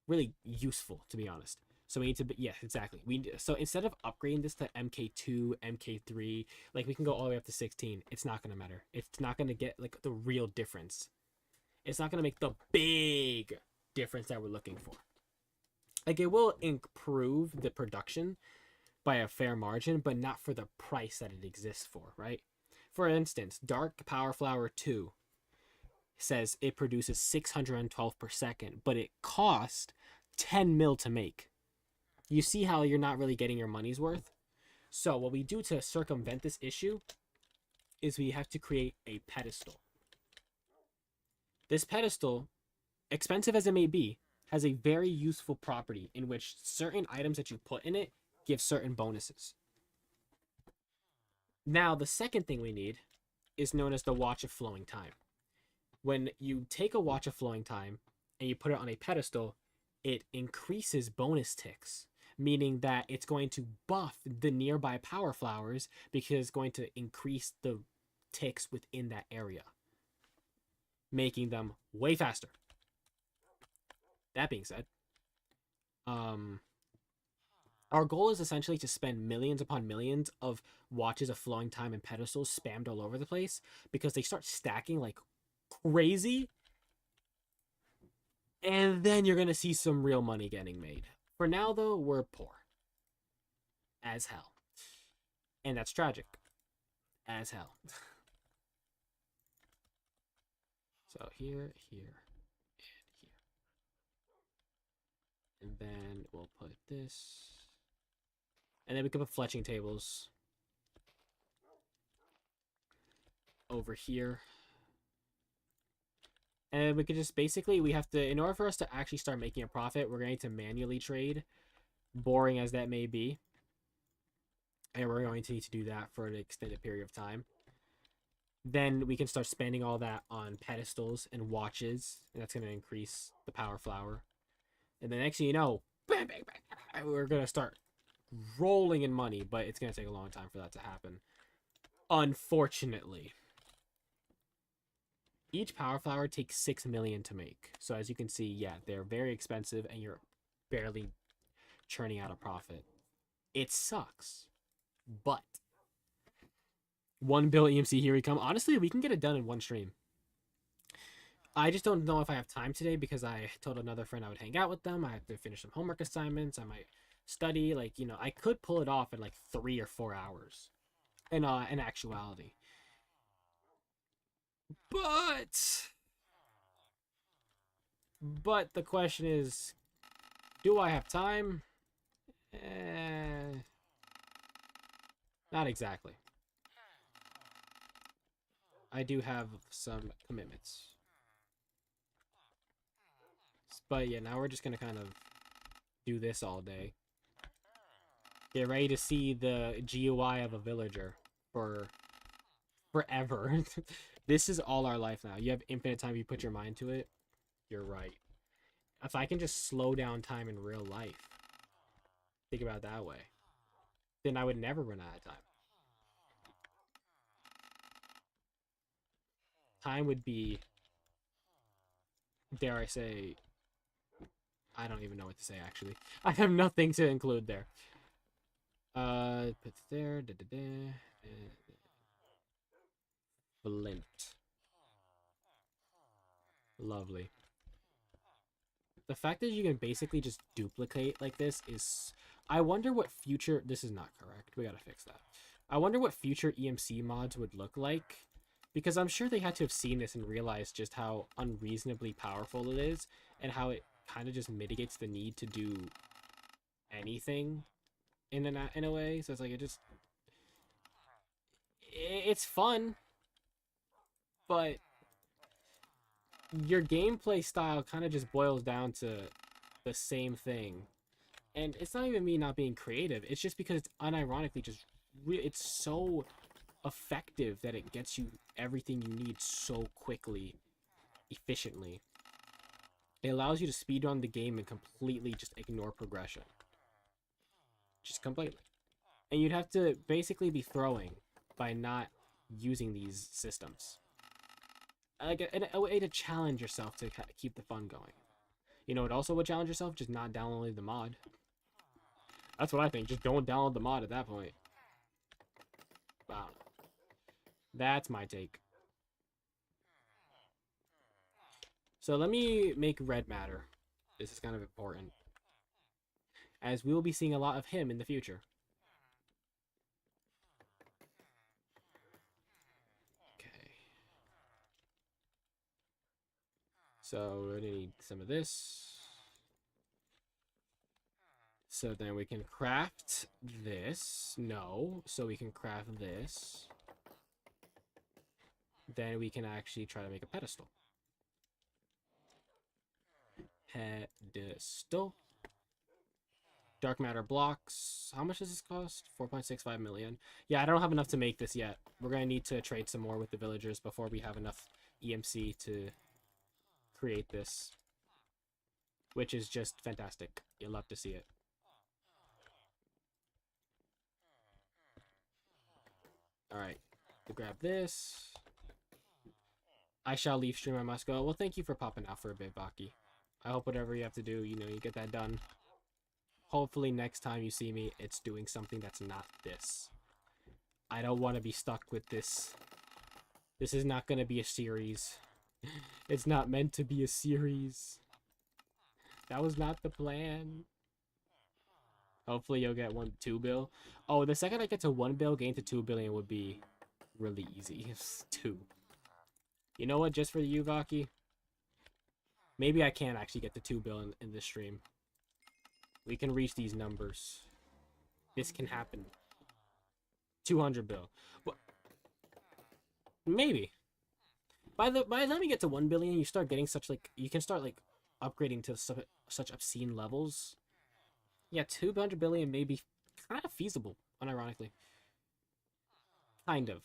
really useful, to be honest. So we need to be, yeah, exactly. So instead of upgrading this to MK2, MK3, like we can go all the way up to 16. It's not going to matter. It's not going to get like the real difference. It's not going to make the big difference that we're looking for. Like it will improve the production by a fair margin, but not for the price that it exists for, right? For instance, Dark Power Flower 2 says it produces 612 per second, but it cost 10 mil to make. You see how you're not really getting your money's worth? So what we do to circumvent this issue is we have to create a pedestal. This pedestal, expensive as it may be, has a very useful property in which certain items that you put in it give certain bonuses. Now, the second thing we need is known as the Watch of Flowing Time. When you take a Watch of Flowing Time and you put it on a pedestal, it increases bonus ticks, meaning that it's going to buff the nearby power flowers because it's going to increase the ticks within that area, making them way faster. That being said, our goal is essentially to spend millions upon millions of watches of flowing time and pedestals spammed all over the place because they start stacking like crazy. And then you're going to see some real money getting made. For now, though, we're poor. As hell. And that's tragic. As hell. So here, here, and here. And then we'll put this. And then we can put fletching tables over here. And we could just basically, we have to, in order for us to actually start making a profit, we're going to manually trade, boring as that may be. And we're going to need to do that for an extended period of time. Then we can start spending all that on pedestals and watches, and that's going to increase the power flower. And the next thing you know, bang, bang, bang, we're going to start rolling in money, but it's going to take a long time for that to happen. Unfortunately. Each power flower takes 6 million to make. So as you can see, yeah, they're very expensive and you're barely churning out a profit. It sucks. But 1 bill EMC, here we come. Honestly, we can get it done in one stream. I just don't know if I have time today because I told another friend I would hang out with them. I have to finish some homework assignments. I might study. Like, you know, I could pull it off in like 3 or 4 hours in actuality. But the question is, do I have time? Not exactly. I do have some commitments. But yeah, now we're just gonna kind of do this all day. Get ready to see the GUI of a villager for forever. This is all our life now. You have infinite time if you put your mind to it. You're right. If I can just slow down time in real life, think about it that way, then I would never run out of time. Time would be, dare I say, I don't even know what to say, actually. I have nothing to include there. Put there, Flint. Lovely. The fact that you can basically just duplicate like this is... I wonder what future... This is not correct. We gotta fix that. I wonder what future EMC mods would look like. Because I'm sure they had to have seen this and realized just how unreasonably powerful it is. And how it kind of just mitigates the need to do anything in a way. So it's like, it's fun. But your gameplay style kind of just boils down to the same thing. And it's not even me not being creative. It's just because it's unironically just... it's so effective that it gets you everything you need so quickly, efficiently. It allows you to speedrun the game and completely just ignore progression. Just completely. And you'd have to basically be throwing by not using these systems. Like a way to challenge yourself to keep the fun going. You know, it also would challenge yourself, just not downloading the mod. That's what I think. Just don't download the mod at that point. Wow. That's my take. So let me make red matter. This is kind of important, as we will be seeing a lot of him in the future. Okay. So we're gonna need some of this. So then we can craft this. No. So we can craft this. Then we can actually try to make a pedestal. Pedestal. Dark matter blocks. How much does this cost? 4.65 million. Yeah, I don't have enough to make this yet. We're going to need to trade some more with the villagers before we have enough EMC to create this. Which is just fantastic. You'll love to see it. Alright. To grab this. I shall leave stream. I must go. Well, thank you for popping out for a bit, Baki. I hope whatever you have to do, you know, you get that done. Hopefully next time you see me, it's doing something that's not this. I don't want to be stuck with this. This is not going to be a series. It's not meant to be a series. That was not the plan. Hopefully you'll get 2 bill. Oh, the second I get to 1 bill, gain to 2 billion would be really easy. 2. You know what? Just for you, Vaki. Maybe I can actually get to 2 bill in this stream. We can reach these numbers. This can happen. 200 bill. What? Maybe. By the time you get to 1 billion, you start getting such like you can start like upgrading to such obscene levels. Yeah, 200 billion may be kind of feasible, unironically. Kind of.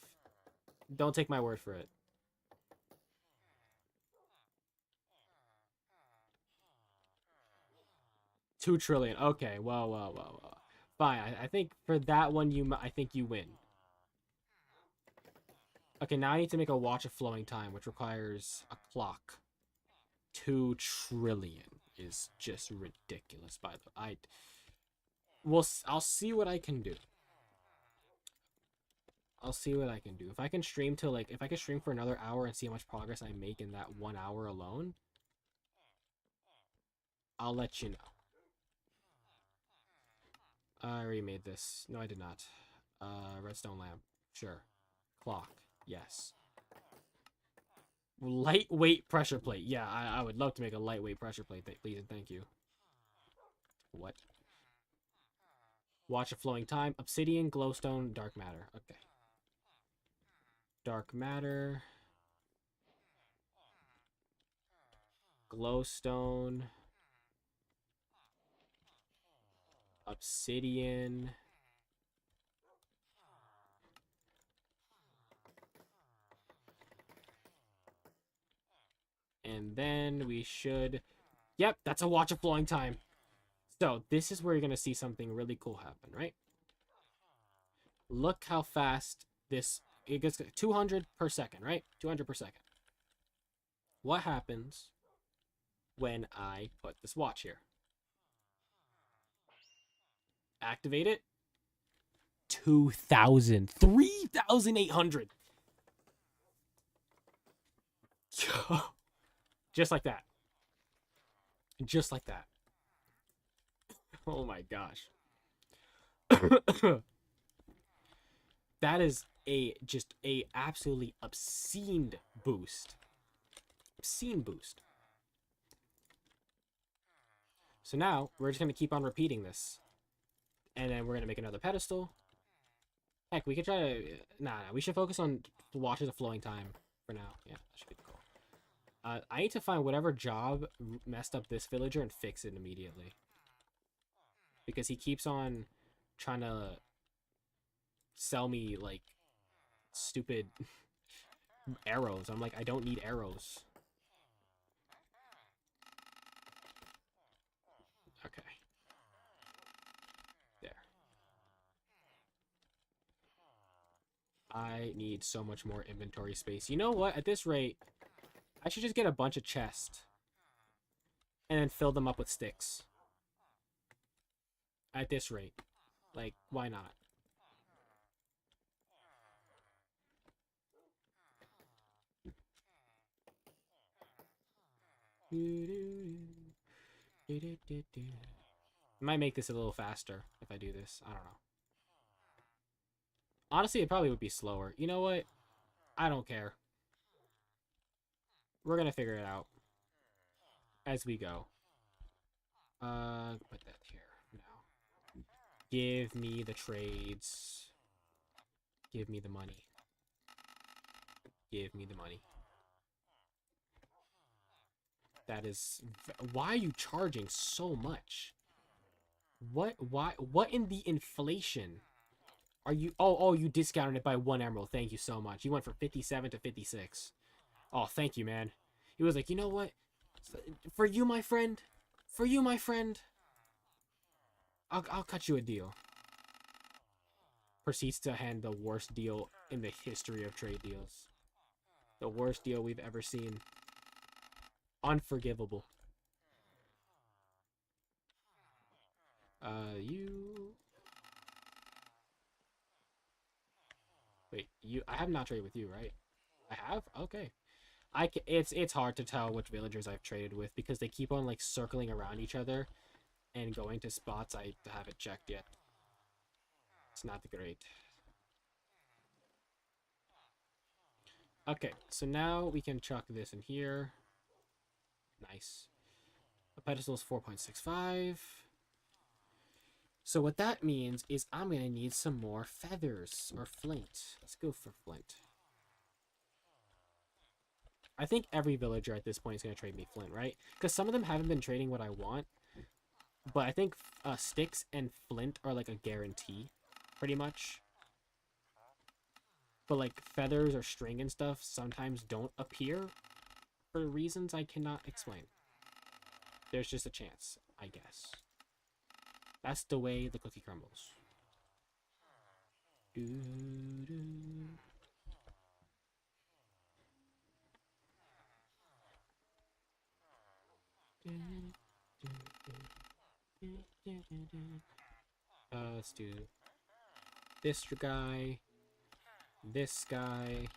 Don't take my word for it. $2 trillion. Okay, well. Fine. I think for that one, I think you win. Okay, now I need to make a watch of flowing time, which requires a clock. 2 trillion is just ridiculous. By the way, I'll see what I can do. I'll see what I can do. If I can stream till like, if I can stream for another hour and see how much progress I make in that 1 hour alone, I'll let you know. I already made this. No, I did not. Redstone lamp. Sure. Clock. Yes. Lightweight pressure plate. Yeah, I would love to make a lightweight pressure plate. Please and thank you. What? Watch of flowing time. Obsidian, glowstone, dark matter. Okay. Dark matter. Glowstone. Obsidian. And then we should... Yep, that's a watch of flowing time. So, this is where you're going to see something really cool happen, right? Look how fast this... It gets 200 per second, right? 200 per second. What happens when I put this watch here? Activate it. 2,000. 3,800. Just like that. Just like that. Oh my gosh. That is just a absolutely obscene boost. Obscene boost. So now we're just going to keep on repeating this. And then we're going to make another pedestal. Heck, we could try to... Nah, we should focus on watches of flowing time for now. Yeah, that should be cool. I need to find whatever job messed up this villager and fix it immediately. Because he keeps on trying to sell me, like, stupid arrows. I'm like, I don't need arrows. I need so much more inventory space. You know what? At this rate, I should just get a bunch of chests. And then fill them up with sticks. At this rate. Like, why not? I might make this a little faster if I do this. I don't know. Honestly, it probably would be slower. You know what? I don't care. We're gonna figure it out as we go. Put that here now. Give me the trades. Give me the money. Give me the money. That is... Why are you charging so much? What? Why? What in the inflation? Are you... Oh, you discounted it by 1 emerald. Thank you so much. You went from 57 to 56. Oh, thank you, man. He was like, you know what? For you, my friend. For you, my friend. I'll cut you a deal. Proceeds to hand the worst deal in the history of trade deals. The worst deal we've ever seen. Unforgivable. You... Wait, I have not traded with you, right? I have? Okay. It's hard to tell which villagers I've traded with because they keep on, like, circling around each other and going to spots I haven't checked yet. It's not great. Okay, so now we can chuck this in here. Nice. The pedestal is 4.65. So what that means is I'm going to need some more feathers or flint. Let's go for flint. I think every villager at this point is going to trade me flint, right? Because some of them haven't been trading what I want. But I think sticks and flint are like a guarantee, pretty much. But like feathers or string and stuff sometimes don't appear for reasons I cannot explain. There's just a chance, I guess. That's the way the cookie crumbles. Let's do this guy, this guy.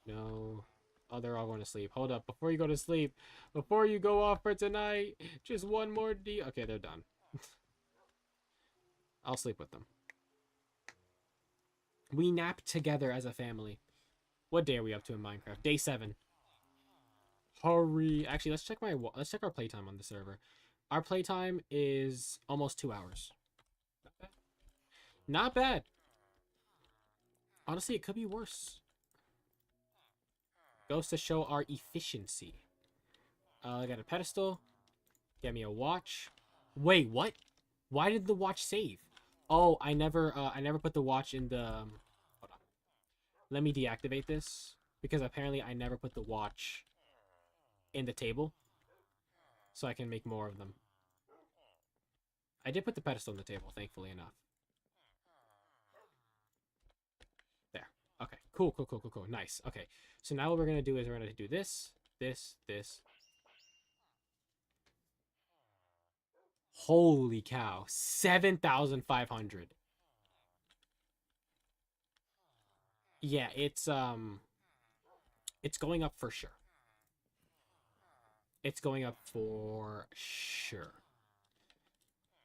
No. Oh, they're all going to sleep. Hold up. Before you go to sleep, before you go off for tonight, just one more D. Okay, they're done. I'll sleep with them. We nap together as a family. What day are we up to in Minecraft? Day 7. Hurry. Actually, let's check our playtime on the server. Our playtime is almost 2 hours. Not bad. Not bad. Honestly, it could be worse. Goes to show our efficiency. I got a pedestal. Get me a watch. Wait, what? Why did the watch save? Oh, I never put the watch in the... hold on. Let me deactivate this. Because apparently I never put the watch in the table. So I can make more of them. I did put the pedestal on the table, thankfully enough. There. Okay. Cool. Nice. Okay. So now what we're going to do is we're going to do this, this. Holy cow. 7,500. Yeah, it's going up for sure. It's going up for sure.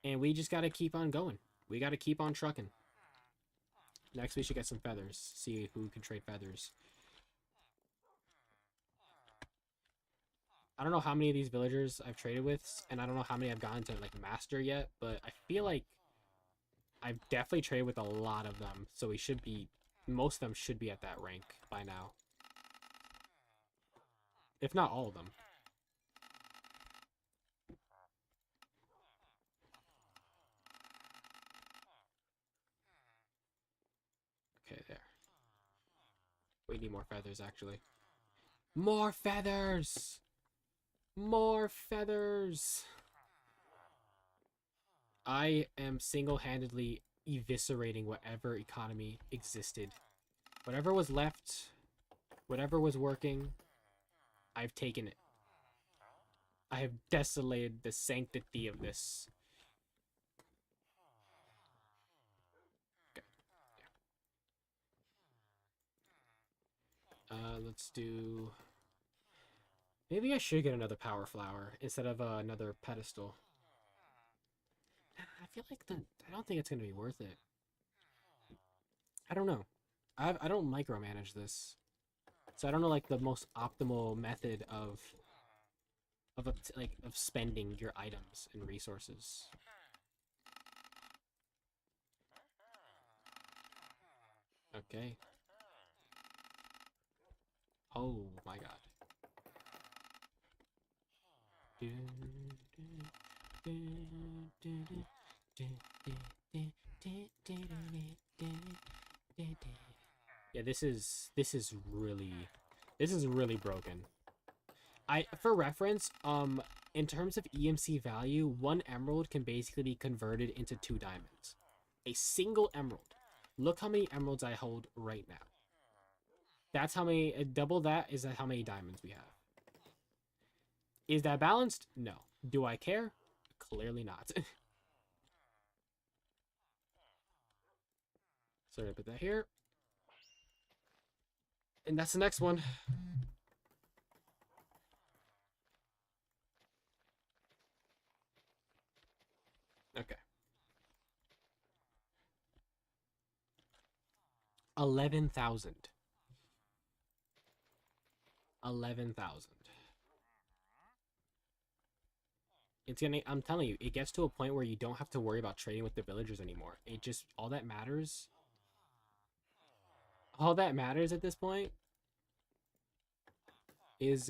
And we just got to keep on going. We got to keep on trucking. Next, we should get some feathers. See who can trade feathers. I don't know how many of these villagers I've traded with, and I don't know how many I've gotten to, like, master yet, but I feel like I've definitely traded with a lot of them, so we should be... most of them should be at that rank by now. If not all of them. Okay, there. We need more feathers, actually. More feathers! More feathers! I am single-handedly eviscerating whatever economy existed. Whatever was left, whatever was working, I've taken it. I have desolated the sanctity of this. Okay. Let's do... Maybe I should get another power flower instead of another pedestal. I feel like I don't think it's gonna be worth it. I don't know. I don't micromanage this, so I don't know like the most optimal method of of spending your items and resources. Okay. Oh my god. Yeah, this is really broken. For reference, in terms of EMC value, 1 emerald can basically be converted into 2 diamonds. A single emerald. Look how many emeralds I hold right now. That's how many, double that is how many diamonds we have. Is that balanced? No. Do I care? Clearly not. So I'm gonna put that here. And that's the next one. Okay. 11,000. 11,000. It's gonna, I'm telling you, it gets to a point where you don't have to worry about trading with the villagers anymore. It just, all that matters at this point is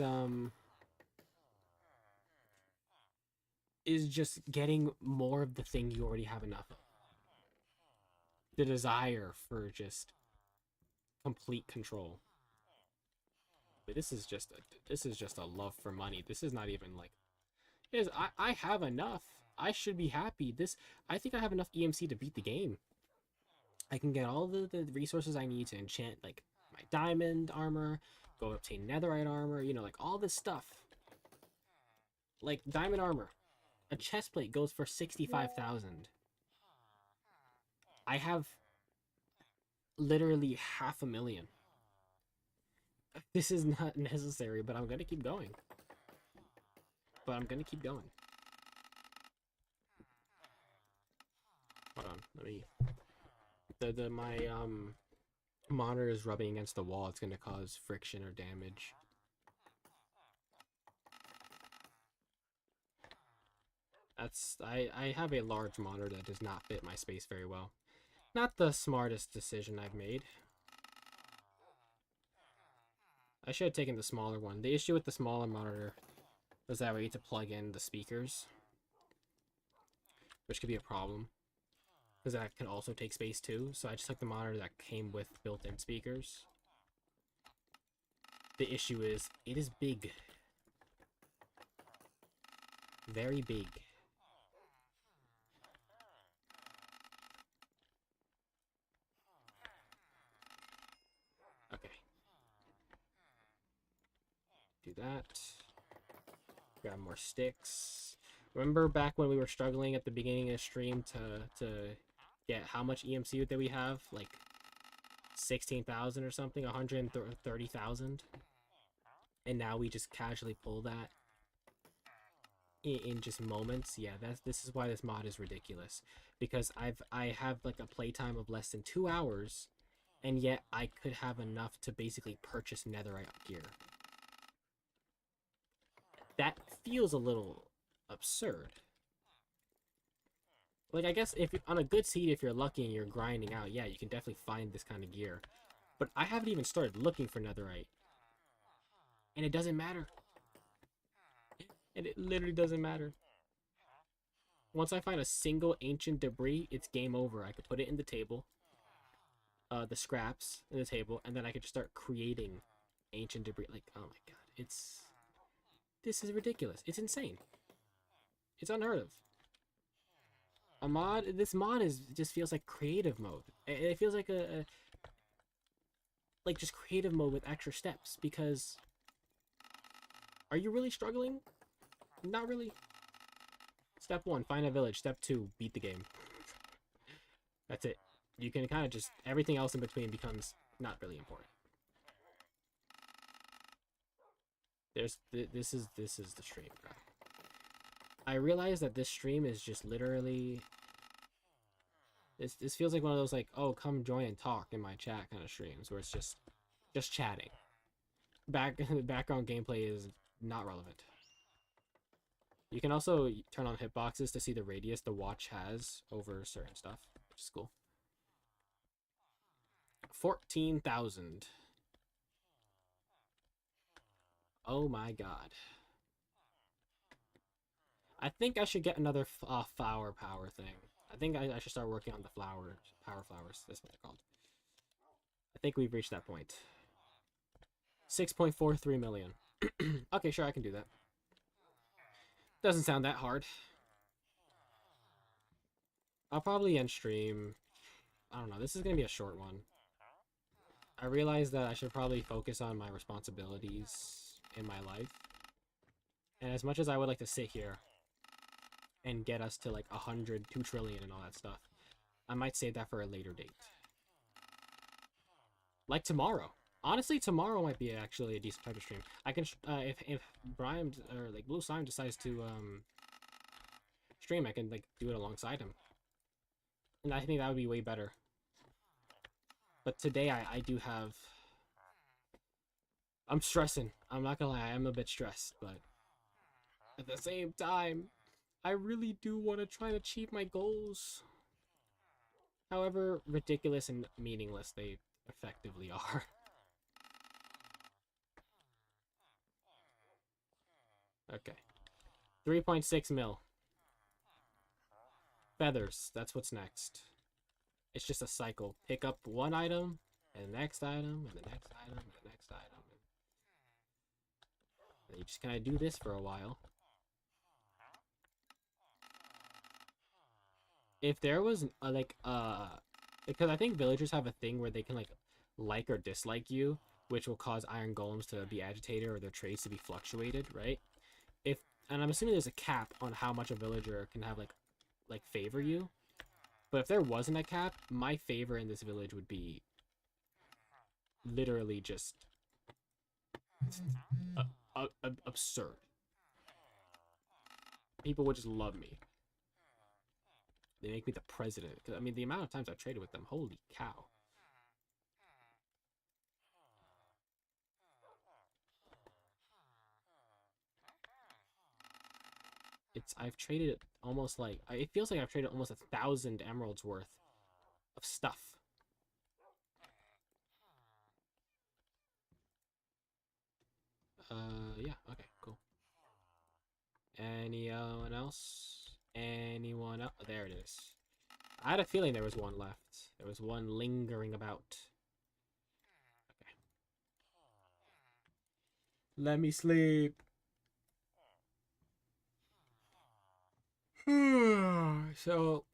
just getting more of the thing you already have enough of. The desire for just complete control. But this is just a love for money. This is not even like, I have enough. I should be happy. I think I have enough EMC to beat the game. I can get all the resources I need to enchant like my diamond armor, go obtain netherite armor, you know, like all this stuff. Like diamond armor. A chest plate goes for 65,000. I have literally 500,000. This is not necessary, but I'm gonna keep going. Hold on, let me... my monitor is rubbing against the wall. It's gonna cause friction or damage. I have a large monitor that does not fit my space very well. Not the smartest decision I've made. I should have taken the smaller one. The issue with the smaller monitor was that we need to plug in the speakers, which could be a problem, because that can also take space too. So I just took the monitor that came with built-in speakers. The issue is, it is big. Very big. Okay. Do that. Grab more sticks. Remember back when we were struggling at the beginning of the stream to get how much EMC did we have? Like 16,000 or something, 130,000. And now we just casually pull that in just moments. Yeah, this is why this mod is ridiculous, because I have like a playtime of less than 2 hours, and yet I could have enough to basically purchase netherite gear. That feels a little absurd. Like, I guess if you're on a good seed, if you're lucky and you're grinding out, yeah, you can definitely find this kind of gear. But I haven't even started looking for netherite. And it doesn't matter. And it literally doesn't matter. Once I find a single ancient debris, it's game over. I could put it in the table. The scraps in the table, and then I could just start creating ancient debris. Like, oh my god. This is ridiculous. It's insane. It's unheard of. A mod. This mod is just feels like creative mode. It feels like a like just creative mode with extra steps. Because are you really struggling? Not really. Step 1, find a village. Step 2, beat the game. That's it. You can kind of just everything else in between becomes not really important. This is the stream, bro. I realize that this stream is just literally this feels like one of those like, oh, come join and talk in my chat kind of streams where it's just chatting. Background gameplay is not relevant. You can also turn on hitboxes to see the radius the watch has over certain stuff, which is cool. 14,000. Oh my god. I think I should get another flower power thing. I think I should start working on the power flowers. That's what they're called. I think we've reached that point. 6.43 million. Okay, sure, I can do that. Doesn't sound that hard. I'll probably end stream. I don't know. This is going to be a short one. I realize that I should probably focus on my responsibilities in my life. And as much as I would like to sit here and get us to like 100, 2 trillion and all that stuff, I might save that for a later date. Like tomorrow. Honestly, tomorrow might be actually a decent time to stream. I can, if Brian or like Blue Slime decides to stream, I can like do it alongside him, and I think that would be way better. But today I do have. I'm stressing. I'm not gonna lie, I'm a bit stressed, but at the same time, I really do want to try to achieve my goals. However ridiculous and meaningless they effectively are. Okay. 3.6 mil. Feathers. That's what's next. It's just a cycle. Pick up one item, and the next item, and the next item, and the next item. And you just kind of do this for a while. If there was, because I think villagers have a thing where they can, like or dislike you, which will cause iron golems to be agitated or their traits to be fluctuated, right? And I'm assuming there's a cap on how much a villager can have, like favor you. But if there wasn't a cap, my favor in this village would be literally just absurd. People would just love me. They make me the president. Because, I mean, the amount of times I've traded with them, holy cow. I've traded almost it feels like I've traded almost 1,000 emeralds worth of stuff. Yeah, okay, cool. Anyone else? Anyone else? There it is. I had a feeling there was one left. There was one lingering about. Okay. Let me sleep. So,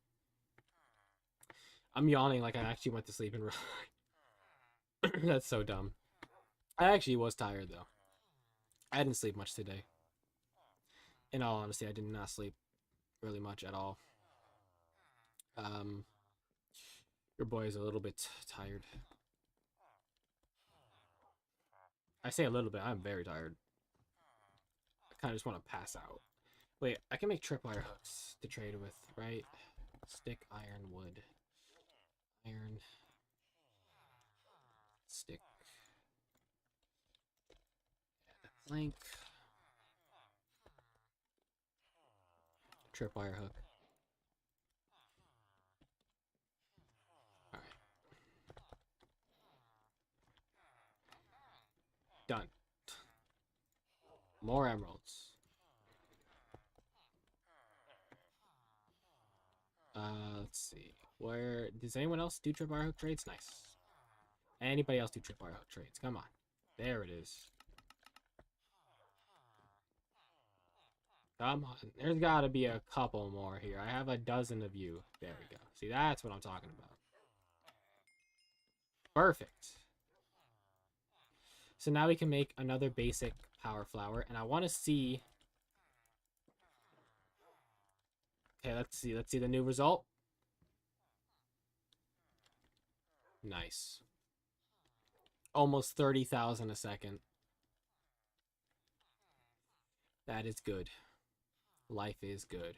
I'm yawning like I actually went to sleep in real life. That's so dumb. I actually was tired though. I didn't sleep much today. In all honesty, I did not sleep really much at all. Your boy is a little bit tired. I say a little bit, I'm very tired. I kind of just want to pass out. Wait, I can make tripwire hooks to trade with, right? Stick, iron, wood. Iron. Stick. Plank. Tripwire hook. Alright. Done. More emeralds. Let's see. Where does anyone else do tripwire hook trades? Nice. Anybody else do tripwire hook trades? Come on. There it is. Come on. There's got to be a couple more here. I have a dozen of you. There we go. See, that's what I'm talking about. Perfect. So now we can make another basic power flower. And I want to see... Okay, let's see. Let's see the new result. Nice. Almost 30,000 a second. That is good. Life is good.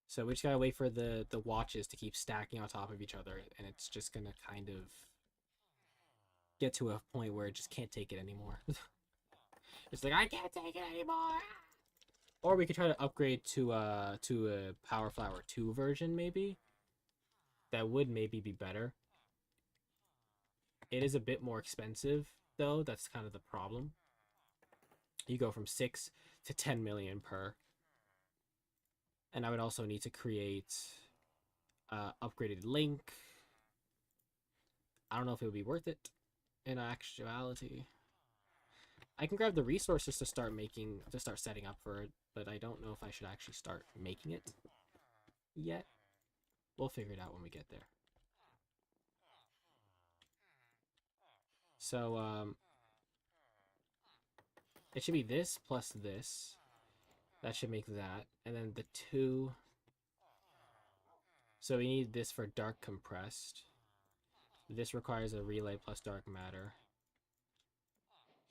So we just gotta wait for the watches to keep stacking on top of each other, and it's just gonna kind of get to a point where it just can't take it anymore. It's like, I can't take it anymore! Or we could try to upgrade to a Power Flower 2 version, maybe? That would maybe be better. It is a bit more expensive, though. That's kind of the problem. You go from 6 to 10 million per. And I would also need to create upgraded link. I don't know if it would be worth it in actuality. I can grab the resources to start setting up for it, but I don't know if I should actually start making it yet. We'll figure it out when we get there. So, it should be this plus this. That should make that. And then the 2. So we need this for dark compressed. This requires a relay plus dark matter.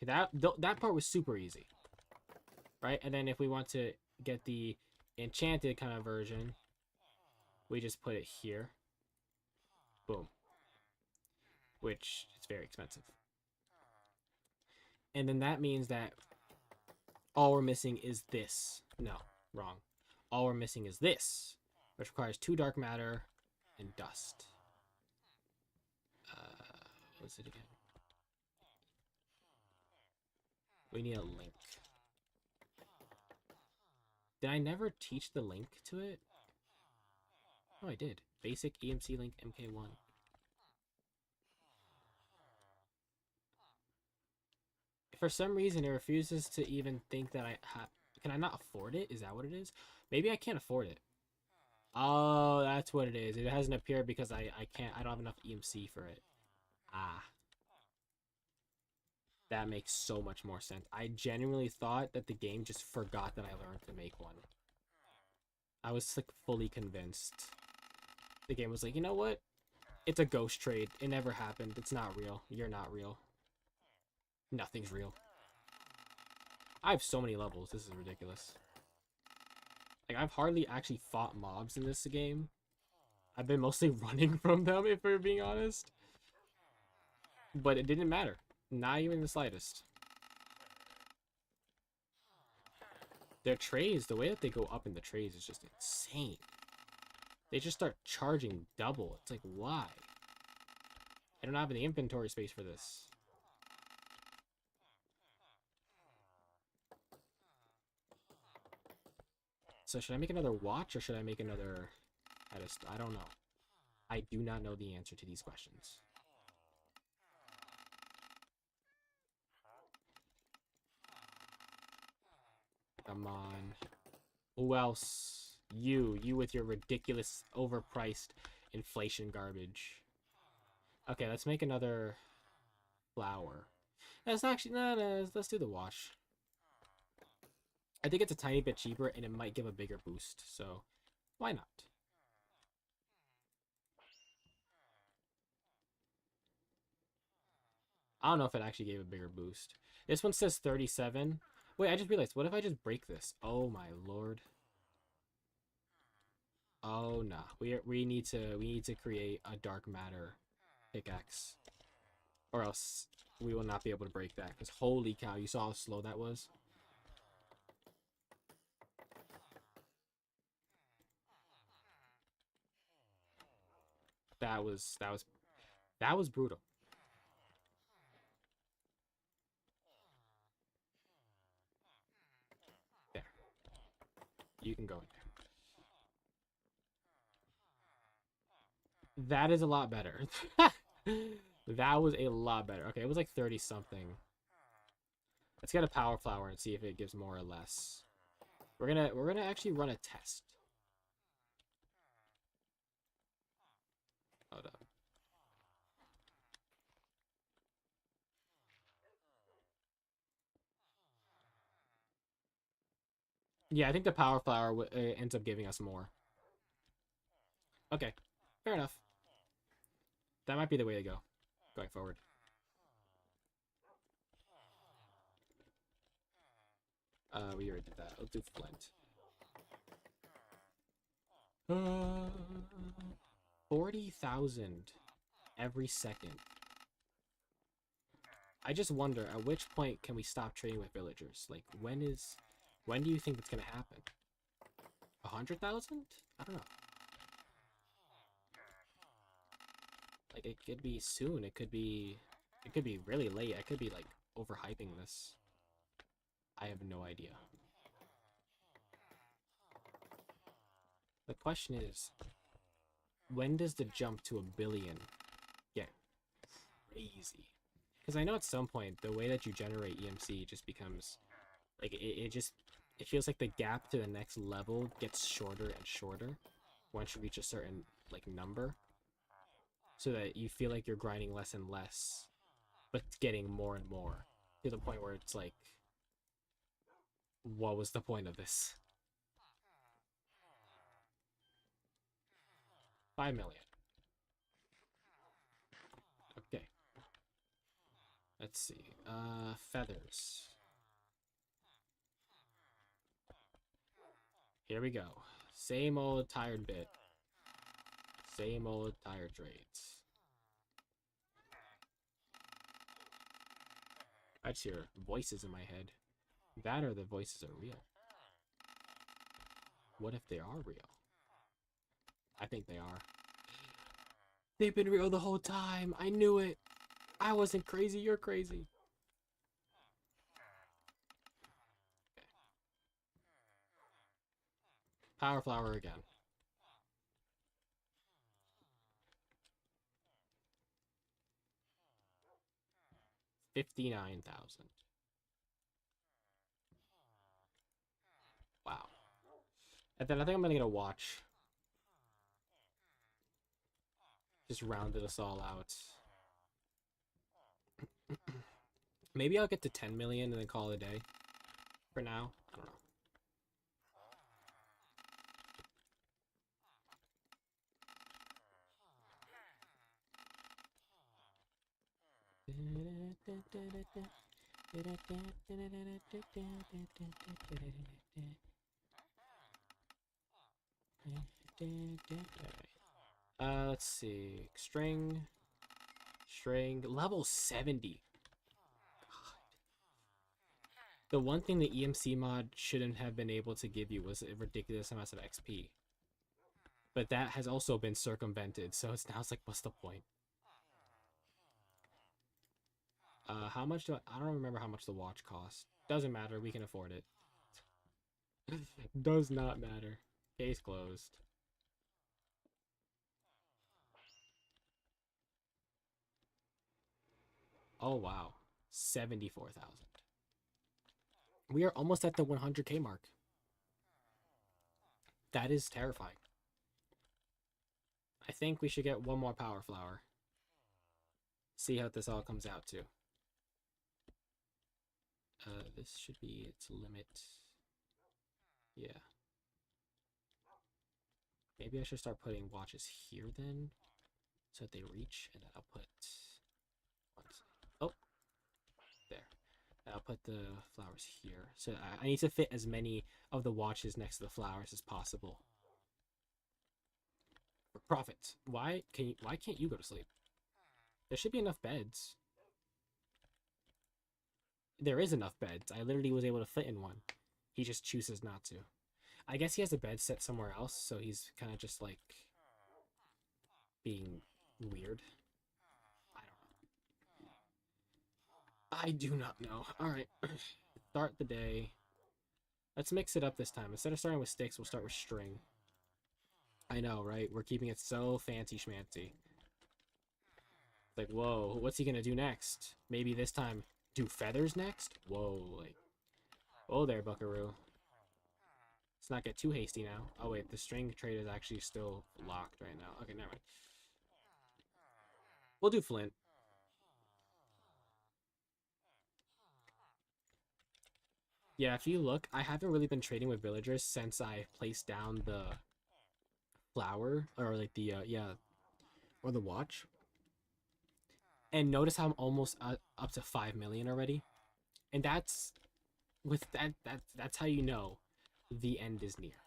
Okay, that part was super easy. Right? And then if we want to get the enchanted kind of version, we just put it here. Boom. Which is very expensive. And then that means that all we're missing is this. No, wrong. All we're missing is this, which requires 2 dark matter and dust. What's it again? We need a link. Did I never teach the link to it? Oh, I did. Basic EMC link MK1. For some reason, it refuses to even think that I have... Can I not afford it? Is that what it is? Maybe I can't afford it. Oh, that's what it is. It hasn't appeared because I don't have enough EMC for it. Ah. That makes so much more sense. I genuinely thought that the game just forgot that I learned to make one. I was like fully convinced. The game was like, you know what? It's a ghost trade. It never happened. It's not real. You're not real. Nothing's real. I have so many levels. This is ridiculous. Like, I've hardly actually fought mobs in this game. I've been mostly running from them, if we're being honest. But it didn't matter. Not even the slightest. Their trays, the way that they go up in the trays is just insane. They just start charging double. It's like, why? I don't have any inventory space for this. So should I make another watch or should I make another pedestal? I don't know. I do not know the answer to these questions. Come on. Who else? You with your ridiculous, overpriced inflation garbage. Okay, let's make another flower. That's actually, no, let's do the watch. I think it's a tiny bit cheaper and it might give a bigger boost, so why not? I don't know if it actually gave a bigger boost. This one says 37. Wait, I just realized, what if I just break this? Oh my lord. Oh no. We need to create a dark matter pickaxe. Or else we will not be able to break that. Because holy cow, you saw how slow that was? That was brutal. There. You can go in there. That is a lot better. That was a lot better. Okay, it was like 30 something. Let's get a power flower and see if it gives more or less. We're gonna actually run a test. Hold up. Yeah, I think the power flower ends up giving us more. Okay, fair enough. That might be the way to go, going forward. We already did that. I'll do flint. 40,000 every second. I just wonder, at which point can we stop trading with villagers? Like, when do you think it's gonna happen? 100,000? I don't know. Like, it could be soon. It could be really late. I could be like overhyping this. I have no idea. The question is, when does the jump to 1 billion get crazy? Because I know at some point the way that you generate EMC just becomes like it feels like the gap to the next level gets shorter and shorter once you reach a certain like number, so that you feel like you're grinding less and less, but getting more and more to the point where it's like, what was the point of this? 5 million. Okay. Let's see. Feathers. Here we go. Same old tired bit. Same old tired trades. I just hear voices in my head. That or the voices are real. What if they are real? I think they are. They've been real the whole time. I knew it. I wasn't crazy. You're crazy. Okay. Power flower again. $59,000. Wow. And then I think I'm gonna get a watch. Just rounded us all out. Maybe I'll get to 10 million and then call it a day. For now, I don't know. Let's see. String, level 70. God. The one thing the EMC mod shouldn't have been able to give you was a ridiculous amount of XP. But that has also been circumvented, so it's like, what's the point? How much I don't remember how much the watch costs. Doesn't matter, we can afford it. Does not matter. Case closed. Oh wow. 74,000. We are almost at the 100k mark. That is terrifying. I think we should get one more power flower. See how this all comes out to. This should be its limit. Yeah. Maybe I should start putting watches here then, so that they reach, and then I'll put oh, there. And I'll put the flowers here. So I need to fit as many of the watches next to the flowers as possible. For profit. Why can't you go to sleep? There should be enough beds. There is enough beds. I literally was able to fit in one. He just chooses not to. I guess he has a bed set somewhere else, so he's kind of just like being weird. I don't know. I do not know. Alright. Start the day. Let's mix it up this time. Instead of starting with sticks, we'll start with string. I know, right? We're keeping it so fancy schmancy. Like, whoa, what's he gonna do next? Maybe this time do feathers next? Whoa, like, whoa there, Buckaroo. Let's not get too hasty now. Oh wait, the string trade is actually still locked right now. Okay, never mind. We'll do flint. Yeah, if you look, I haven't really been trading with villagers since I placed down the flower, or like the, yeah, or the watch. And notice how I'm almost up to 5 million already. And that's, with that's how you know the end is near.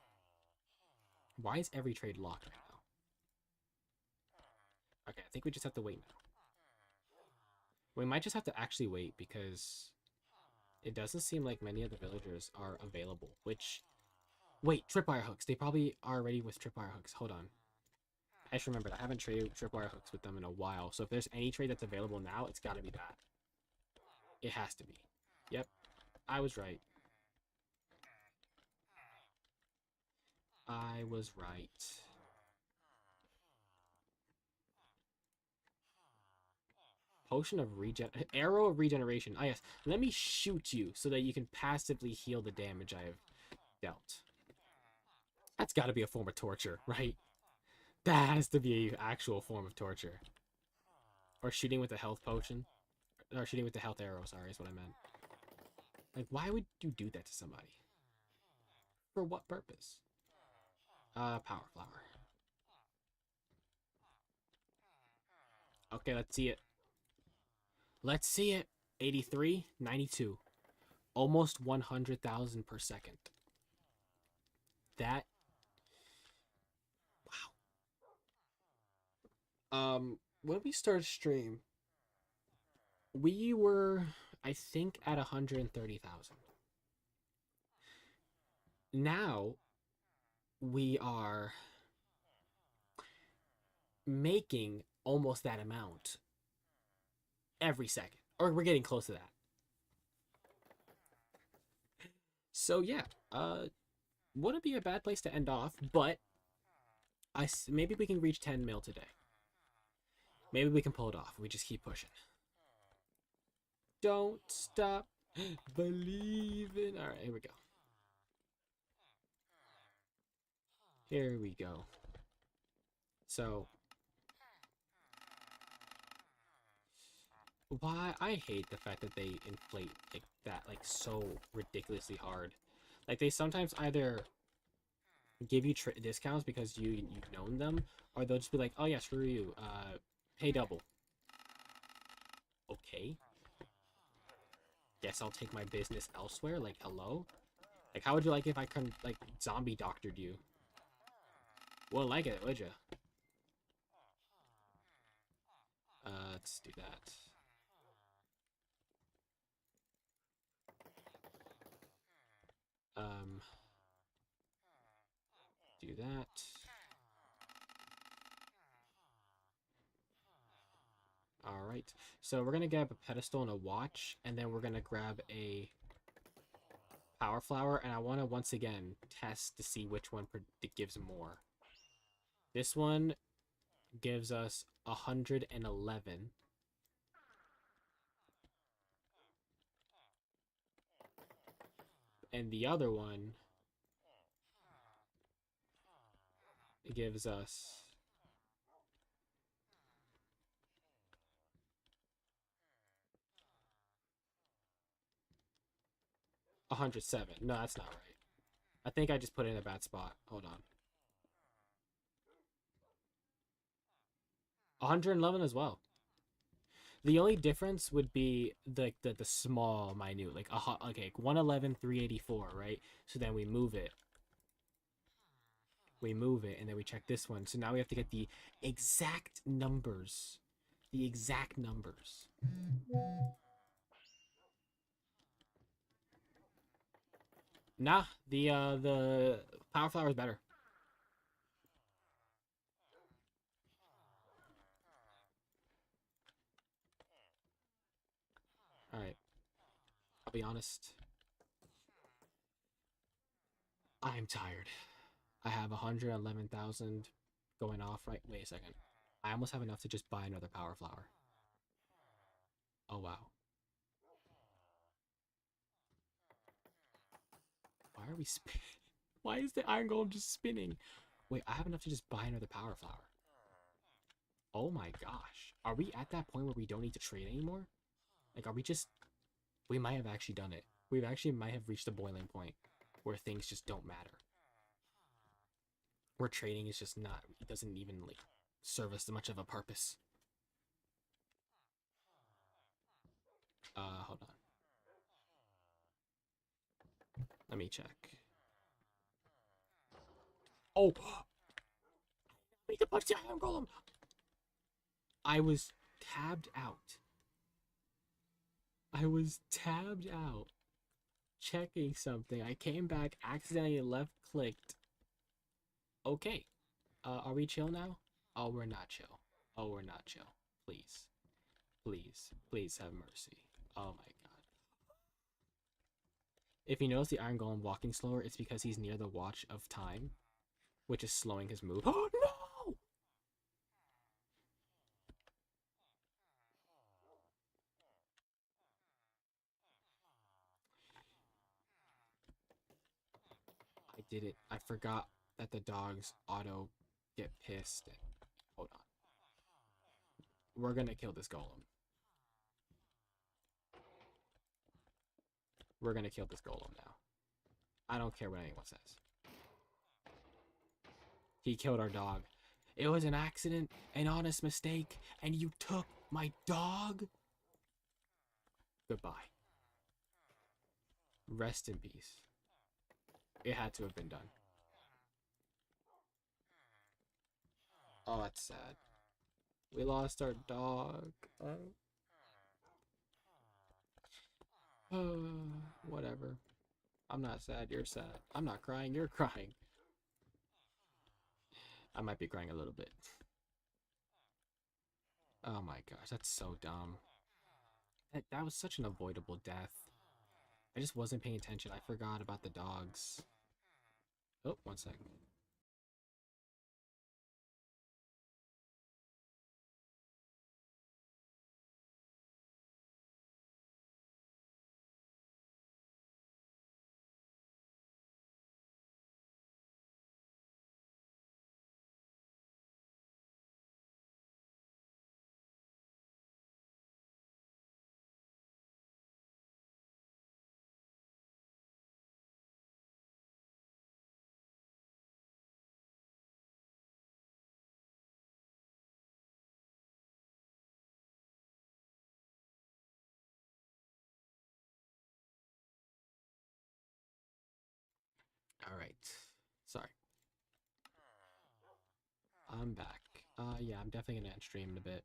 Why is every trade locked right now? Okay, I think we just have to wait now. We might just have to actually wait because it doesn't seem like many of the villagers are available, which... Wait, tripwire hooks. They probably are ready with tripwire hooks. Hold on. I just remembered, I haven't traded tripwire hooks with them in a while, so if there's any trade that's available now, it's gotta be that. It has to be. Yep, I was right. I was right. Potion of regen... Arrow of regeneration. Ah, yes. Let me shoot you so that you can passively heal the damage I have dealt. That's got to be a form of torture, right? That has to be an actual form of torture. Or shooting with a health potion. Or shooting with the health arrow, sorry, is what I meant. Like, why would you do that to somebody? For what purpose? Power flower. Okay, let's see it. Let's see it. 83, 92. Almost 100,000 per second. That... Wow. When we started stream, we were, I think, at 130,000. Now, we are making almost that amount every second. Or we're getting close to that. So yeah, wouldn't be a bad place to end off, but maybe we can reach 10 mil today. Maybe we can pull it off. We just keep pushing. Don't stop believing. All right, here we go. Here we go. So, why I hate the fact that they inflate like that, like so ridiculously hard. Like they sometimes either give you discounts because you've known them, or they'll just be like, oh yeah, screw you, pay double. Okay. Guess I'll take my business elsewhere. Like, hello? Like, how would you like if I like zombie doctored you? Wouldn't like it, would you? Let's do that. Do that. Alright, so we're gonna grab a pedestal and a watch, and then we're gonna grab a power flower, and I want to once again test to see which one gives more. This one gives us 111. And the other one gives us 107. No, that's not right. I think I just put it in a bad spot. Hold on. 111 as well. The only difference would be the small minute, like okay, 111, 384, right? So then we move it. We move it, and then we check this one. So now we have to get the exact numbers. The exact numbers. Nah, the power flower is better. All right. I'll be honest. I'm tired. I have 111,000 going off right. Wait a second. I almost have enough to just buy another power flower. Oh wow. are we spinning? Why is the iron golem just spinning? Wait, I have enough to just buy another power flower. Oh my gosh. Are we at that point where we don't need to trade anymore? Like, are we just... We might have actually done it. We've actually might have reached a boiling point where things just don't matter. Where trading is just not... It doesn't even, like, serve us much of a purpose. Hold on. Let me check. Oh! I need to punch the iron golem! I was tabbed out. I was tabbed out. Checking something. I came back, accidentally left-clicked. Okay. Are we chill now? Oh, we're not chill. Oh, we're not chill. Please. Please. Please have mercy. Oh my god. If you notice the Iron Golem walking slower, it's because he's near the Watch of Time, which is slowing his move. Oh no! I did it. I forgot that the dogs auto get pissed. Hold on. We're gonna kill this golem. We're gonna kill this golem now. I don't care what anyone says. He killed our dog. It was an accident, an honest mistake, and you took my dog? Goodbye. Rest in peace. It had to have been done. Oh, that's sad. We lost our dog. Whatever. I'm not sad, you're sad. I'm not crying, you're crying. I might be crying a little bit. Oh my gosh, that's so dumb. That was such an avoidable death. I just wasn't paying attention. I forgot about the dogs. Oh, 1 second. Alright. Sorry. I'm back. Yeah, I'm definitely gonna end stream in a bit.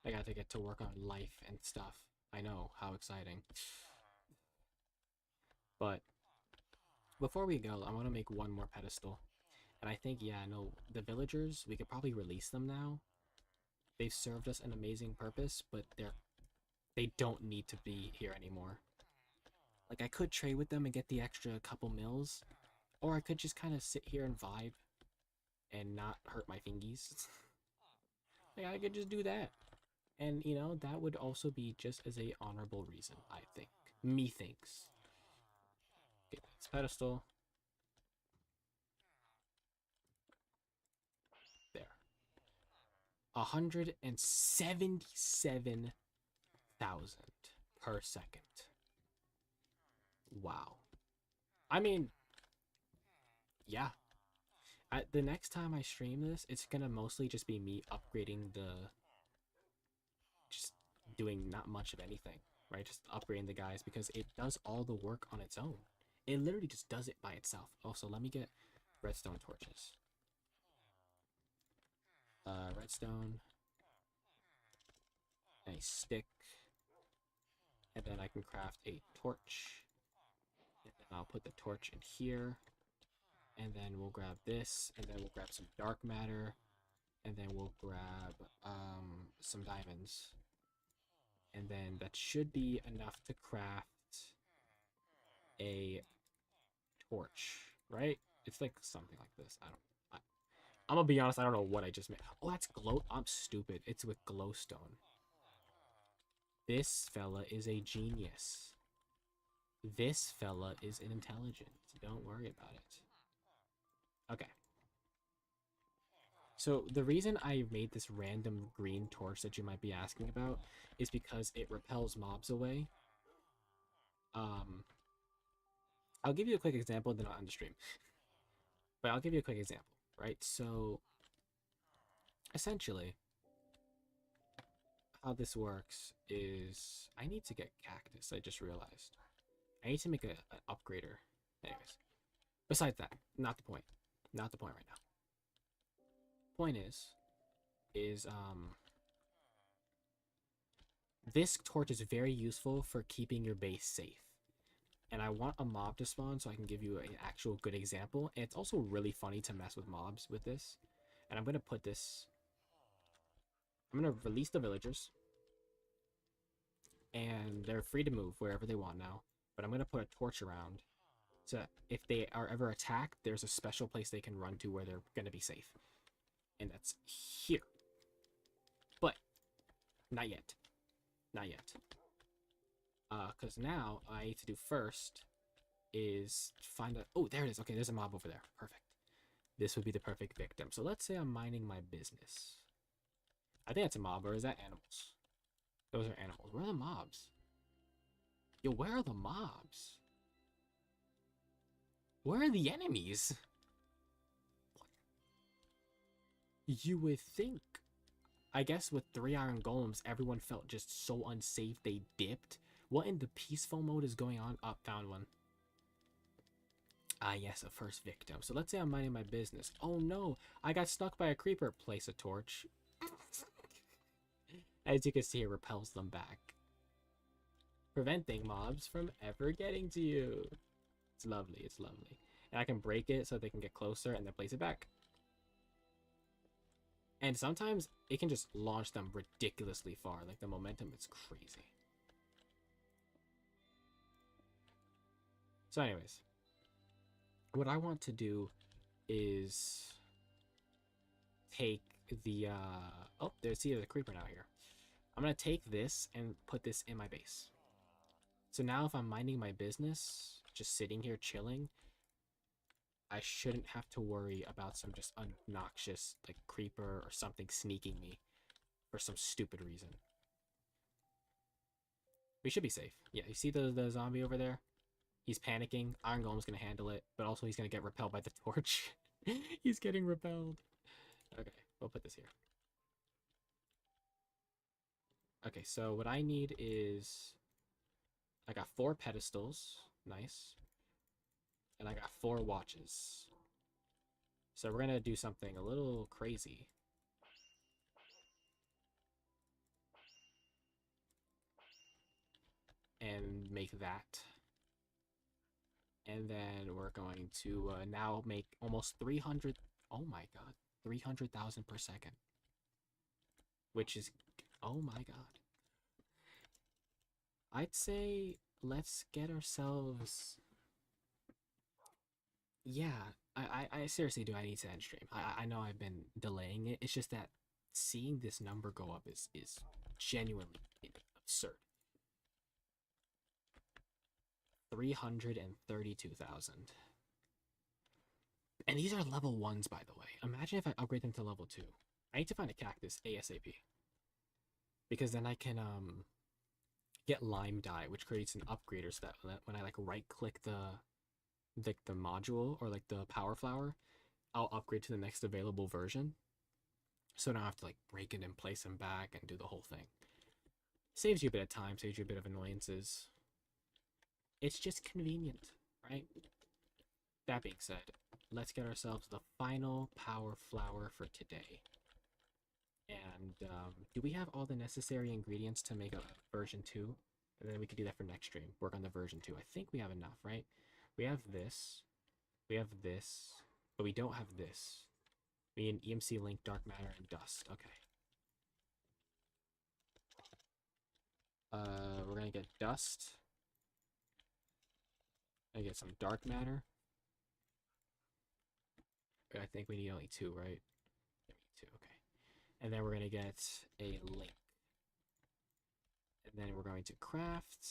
I got to get to work on life and stuff. I know, how exciting. But before we go, I want to make one more pedestal. And I think, yeah, no, the villagers, we could probably release them now. They've served us an amazing purpose, but they don't need to be here anymore. Like, I could trade with them and get the extra couple mils, or I could just kind of sit here and vibe and not hurt my fingies. Like, I could just do that. And, you know, that would also be just as a honorable reason, I think. Methinks. Okay, that's pedestal. There. 177,000 per second. Wow. I mean, yeah. The next time I stream this, it's gonna mostly just be me upgrading just doing not much of anything, right? Just upgrading the guys because it does all the work on its own. It literally just does it by itself. Also, let me get redstone torches. Redstone, a stick, and then I can craft a torch. And then I'll put the torch in here, and then we'll grab this, and then we'll grab some dark matter, and then we'll grab some diamonds. And then that should be enough to craft a torch, right? It's like something like this. I'm gonna be honest, I don't know what I just made. Oh, that's glow. I'm stupid. It's with glowstone. This fella is a genius. This fella is intelligent. Don't worry about it. Okay. So the reason I made this random green torch that you might be asking about is because it repels mobs away. Um, I'll give you a quick example, then I'll end the stream. But I'll give you a quick example, right? So essentially, how this works is I need to get cactus. I just realized I need to make an upgrader. Anyways, besides that, not the point. Not the point right now. Point is this torch is very useful for keeping your base safe. And I want a mob to spawn so I can give you an actual good example. And it's also really funny to mess with mobs with this. And I'm going to put this... I'm going to release the villagers. And they're free to move wherever they want now. But I'm going to put a torch around. So if they are ever attacked, there's a special place they can run to where they're going to be safe. And that's here. But, not yet. Not yet. Because now I need to do first is find a... Oh, there it is. Okay, there's a mob over there. Perfect. This would be the perfect victim. So let's say I'm minding my business. I think that's a mob, or is that animals? Those are animals. Where are the mobs? Yo, where are the mobs? Where are the enemies? What? You would think. I guess with 3 iron golems, everyone felt just so unsafe they dipped. What in the peaceful mode is going on? Oh, found one. Ah, yes, a first victim. So let's say I'm minding my business. Oh no, I got stuck by a creeper. Place a torch. As you can see, it repels them back, preventing mobs from ever getting to you. It's lovely, it's lovely. And I can break it so they can get closer and then place it back. And sometimes it can just launch them ridiculously far. Like the momentum is crazy. So anyways, what I want to do is take the, oh, there's a creeper now here. I'm going to take this and put this in my base. So now if I'm minding my business, just sitting here chilling, I shouldn't have to worry about some just obnoxious, like, creeper or something sneaking me for some stupid reason. We should be safe. Yeah, you see the zombie over there? He's panicking. Iron Golem's gonna handle it, but also he's gonna get repelled by the torch. He's getting repelled. Okay, we'll put this here. Okay, so what I need is... I got 4 pedestals. Nice. And I got 4 watches. So we're gonna do something a little crazy. And make that. And then we're going to now make almost 300... Oh my god. 300,000 per second. Which is... Oh my god. I'd say let's get ourselves... Yeah, I seriously do. I need to end stream. I know I've been delaying it. It's just that seeing this number go up is genuinely absurd. 332,000. And these are level 1s, by the way. Imagine if I upgrade them to level 2. I need to find a cactus ASAP. Because then I can get lime dye, which creates an upgrader so that when I like right click the module or like the power flower, I'll upgrade to the next available version. So I don't have to like break it and place them back and do the whole thing. Saves you a bit of time, saves you a bit of annoyances. It's just convenient, right? That being said, let's get ourselves the final power flower for today. And do we have all the necessary ingredients to make a version 2? And then we could do that for next stream. Work on the version 2. I think we have enough, right? We have this. We have this. But we don't have this. We need an EMC link, dark matter, and dust. Okay. We're gonna get dust. I get some dark matter. I think we need only 2, right? Yeah, we need 2, okay. And then we're gonna get a link. And then we're going to craft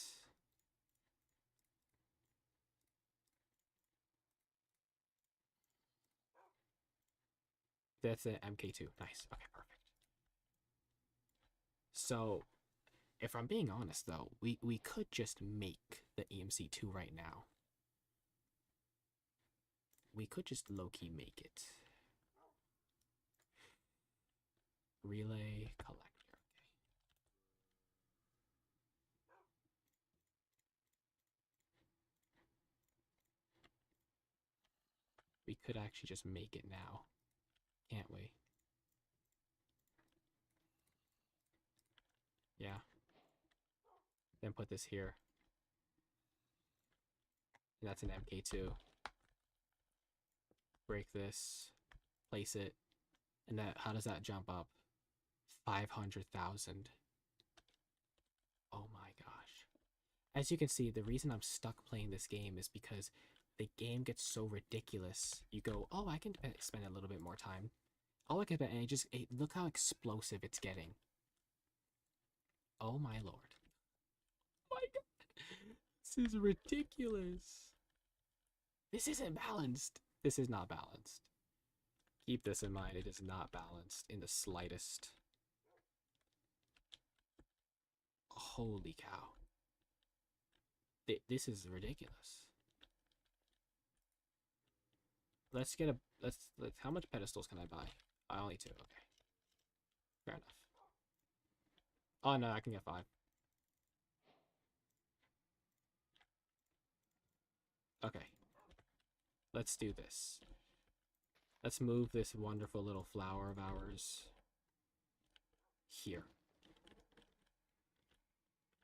That's an MK2. Nice. Okay, perfect. So, if I'm being honest though, we could just make the EMC2 right now. We could just low-key make it. Relay collector. We could actually just make it now, can't we? Yeah. Then put this here. And that's an MK2. Break this, place it, and that, how does that jump up? 500,000. Oh my gosh. As you can see, the reason I'm stuck playing this game is because the game gets so ridiculous. You go, oh, I can spend a little bit more time. Oh, I can spend, and look how explosive it's getting. Oh my lord. Oh my god. This is ridiculous. This isn't balanced. This is not balanced. Keep this in mind. It is not balanced in the slightest. Holy cow. This is ridiculous. Let's get a let's how much pedestals can I buy? I only 2. Okay. Fair enough. Oh no, I can get 5. Okay. Let's do this. Let's move this wonderful little flower of ours here.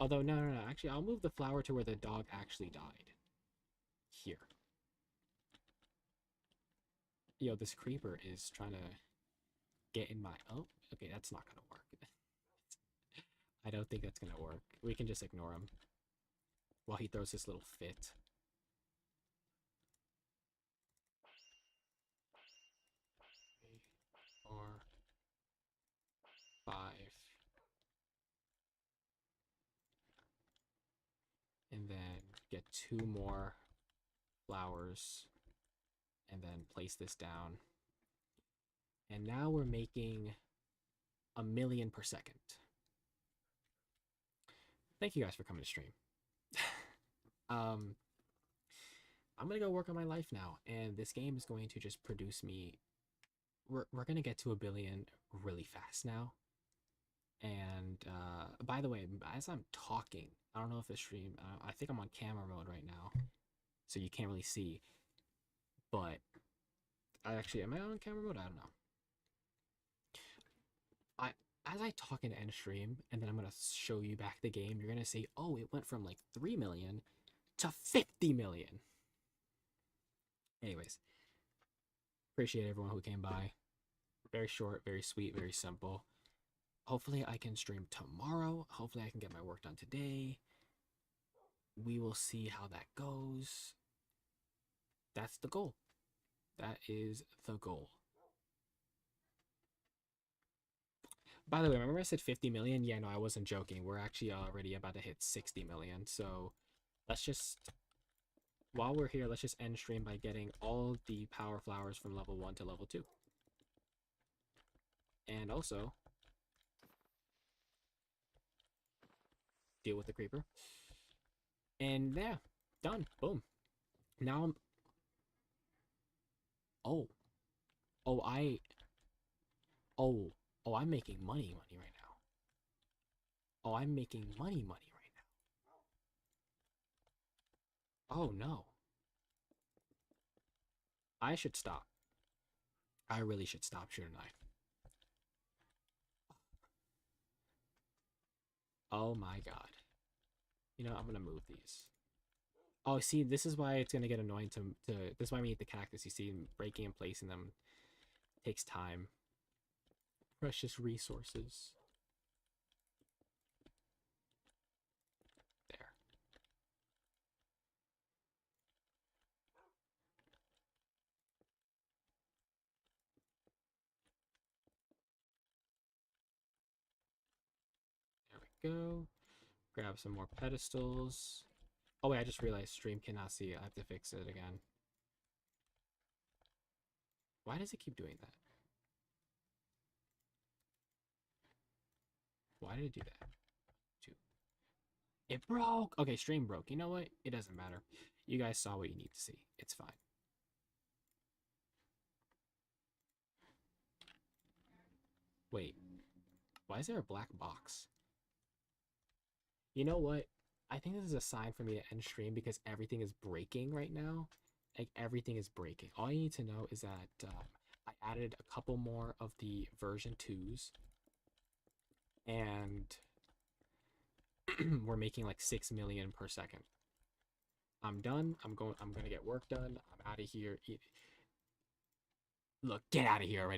Although, no. Actually, I'll move the flower to where the dog actually died. Here. Yo, this creeper is trying to get in my... Oh, okay, that's not gonna work. I don't think that's gonna work. We can just ignore him while he throws this little fit. 3, 4, 5. And then get 2 more flowers. And then place this down. And now we're making 1,000,000 per second. Thank you guys for coming to stream. I'm gonna go work on my life now, and this game is going to just produce me. We're gonna get to 1,000,000,000 really fast now. And by the way, as I'm talking, I don't know if the stream. I think I'm on camera mode right now, so you can't really see. But am I on camera mode? I don't know. As I talk and end stream, and then I'm gonna show you back the game, you're gonna see, oh, it went from like 3 million to 50 million. Anyways, appreciate everyone who came by. Very short, very sweet, very simple. Hopefully I can stream tomorrow. Hopefully I can get my work done today. We will see how that goes. That's the goal. That is the goal. By the way, remember I said 50 million? Yeah, no, I wasn't joking. We're actually already about to hit 60 million. So let's just, while we're here, let's just end stream by getting all the power flowers from level 1 to level 2. And also, deal with the creeper. And yeah, done. Boom. Now I'm... Oh. Oh, Oh. Oh, I'm making money right now. Oh, I'm making money right now. Oh, no. I should stop. I really should stop, shouldn't I? Oh my god. You know, I'm gonna move these. Oh, see, this is why it's gonna get annoying this is why we need the cactus. You see, breaking and placing them takes time. Precious resources. There. There we go. Grab some more pedestals. Oh wait, I just realized stream cannot see it. I have to fix it again. Why does it keep doing that? Why did it do that? Two. It broke. Okay, stream broke. You know what? It doesn't matter. You guys saw what you need to see. It's fine. Wait. Why is there a black box? You know what? I think this is a sign for me to end stream because everything is breaking right now. Like, everything is breaking. All you need to know is that I added a couple more of the version 2s. And we're making like 6 million per second. I'm done. I'm gonna get work done. I'm out of here. Look, get out of here already.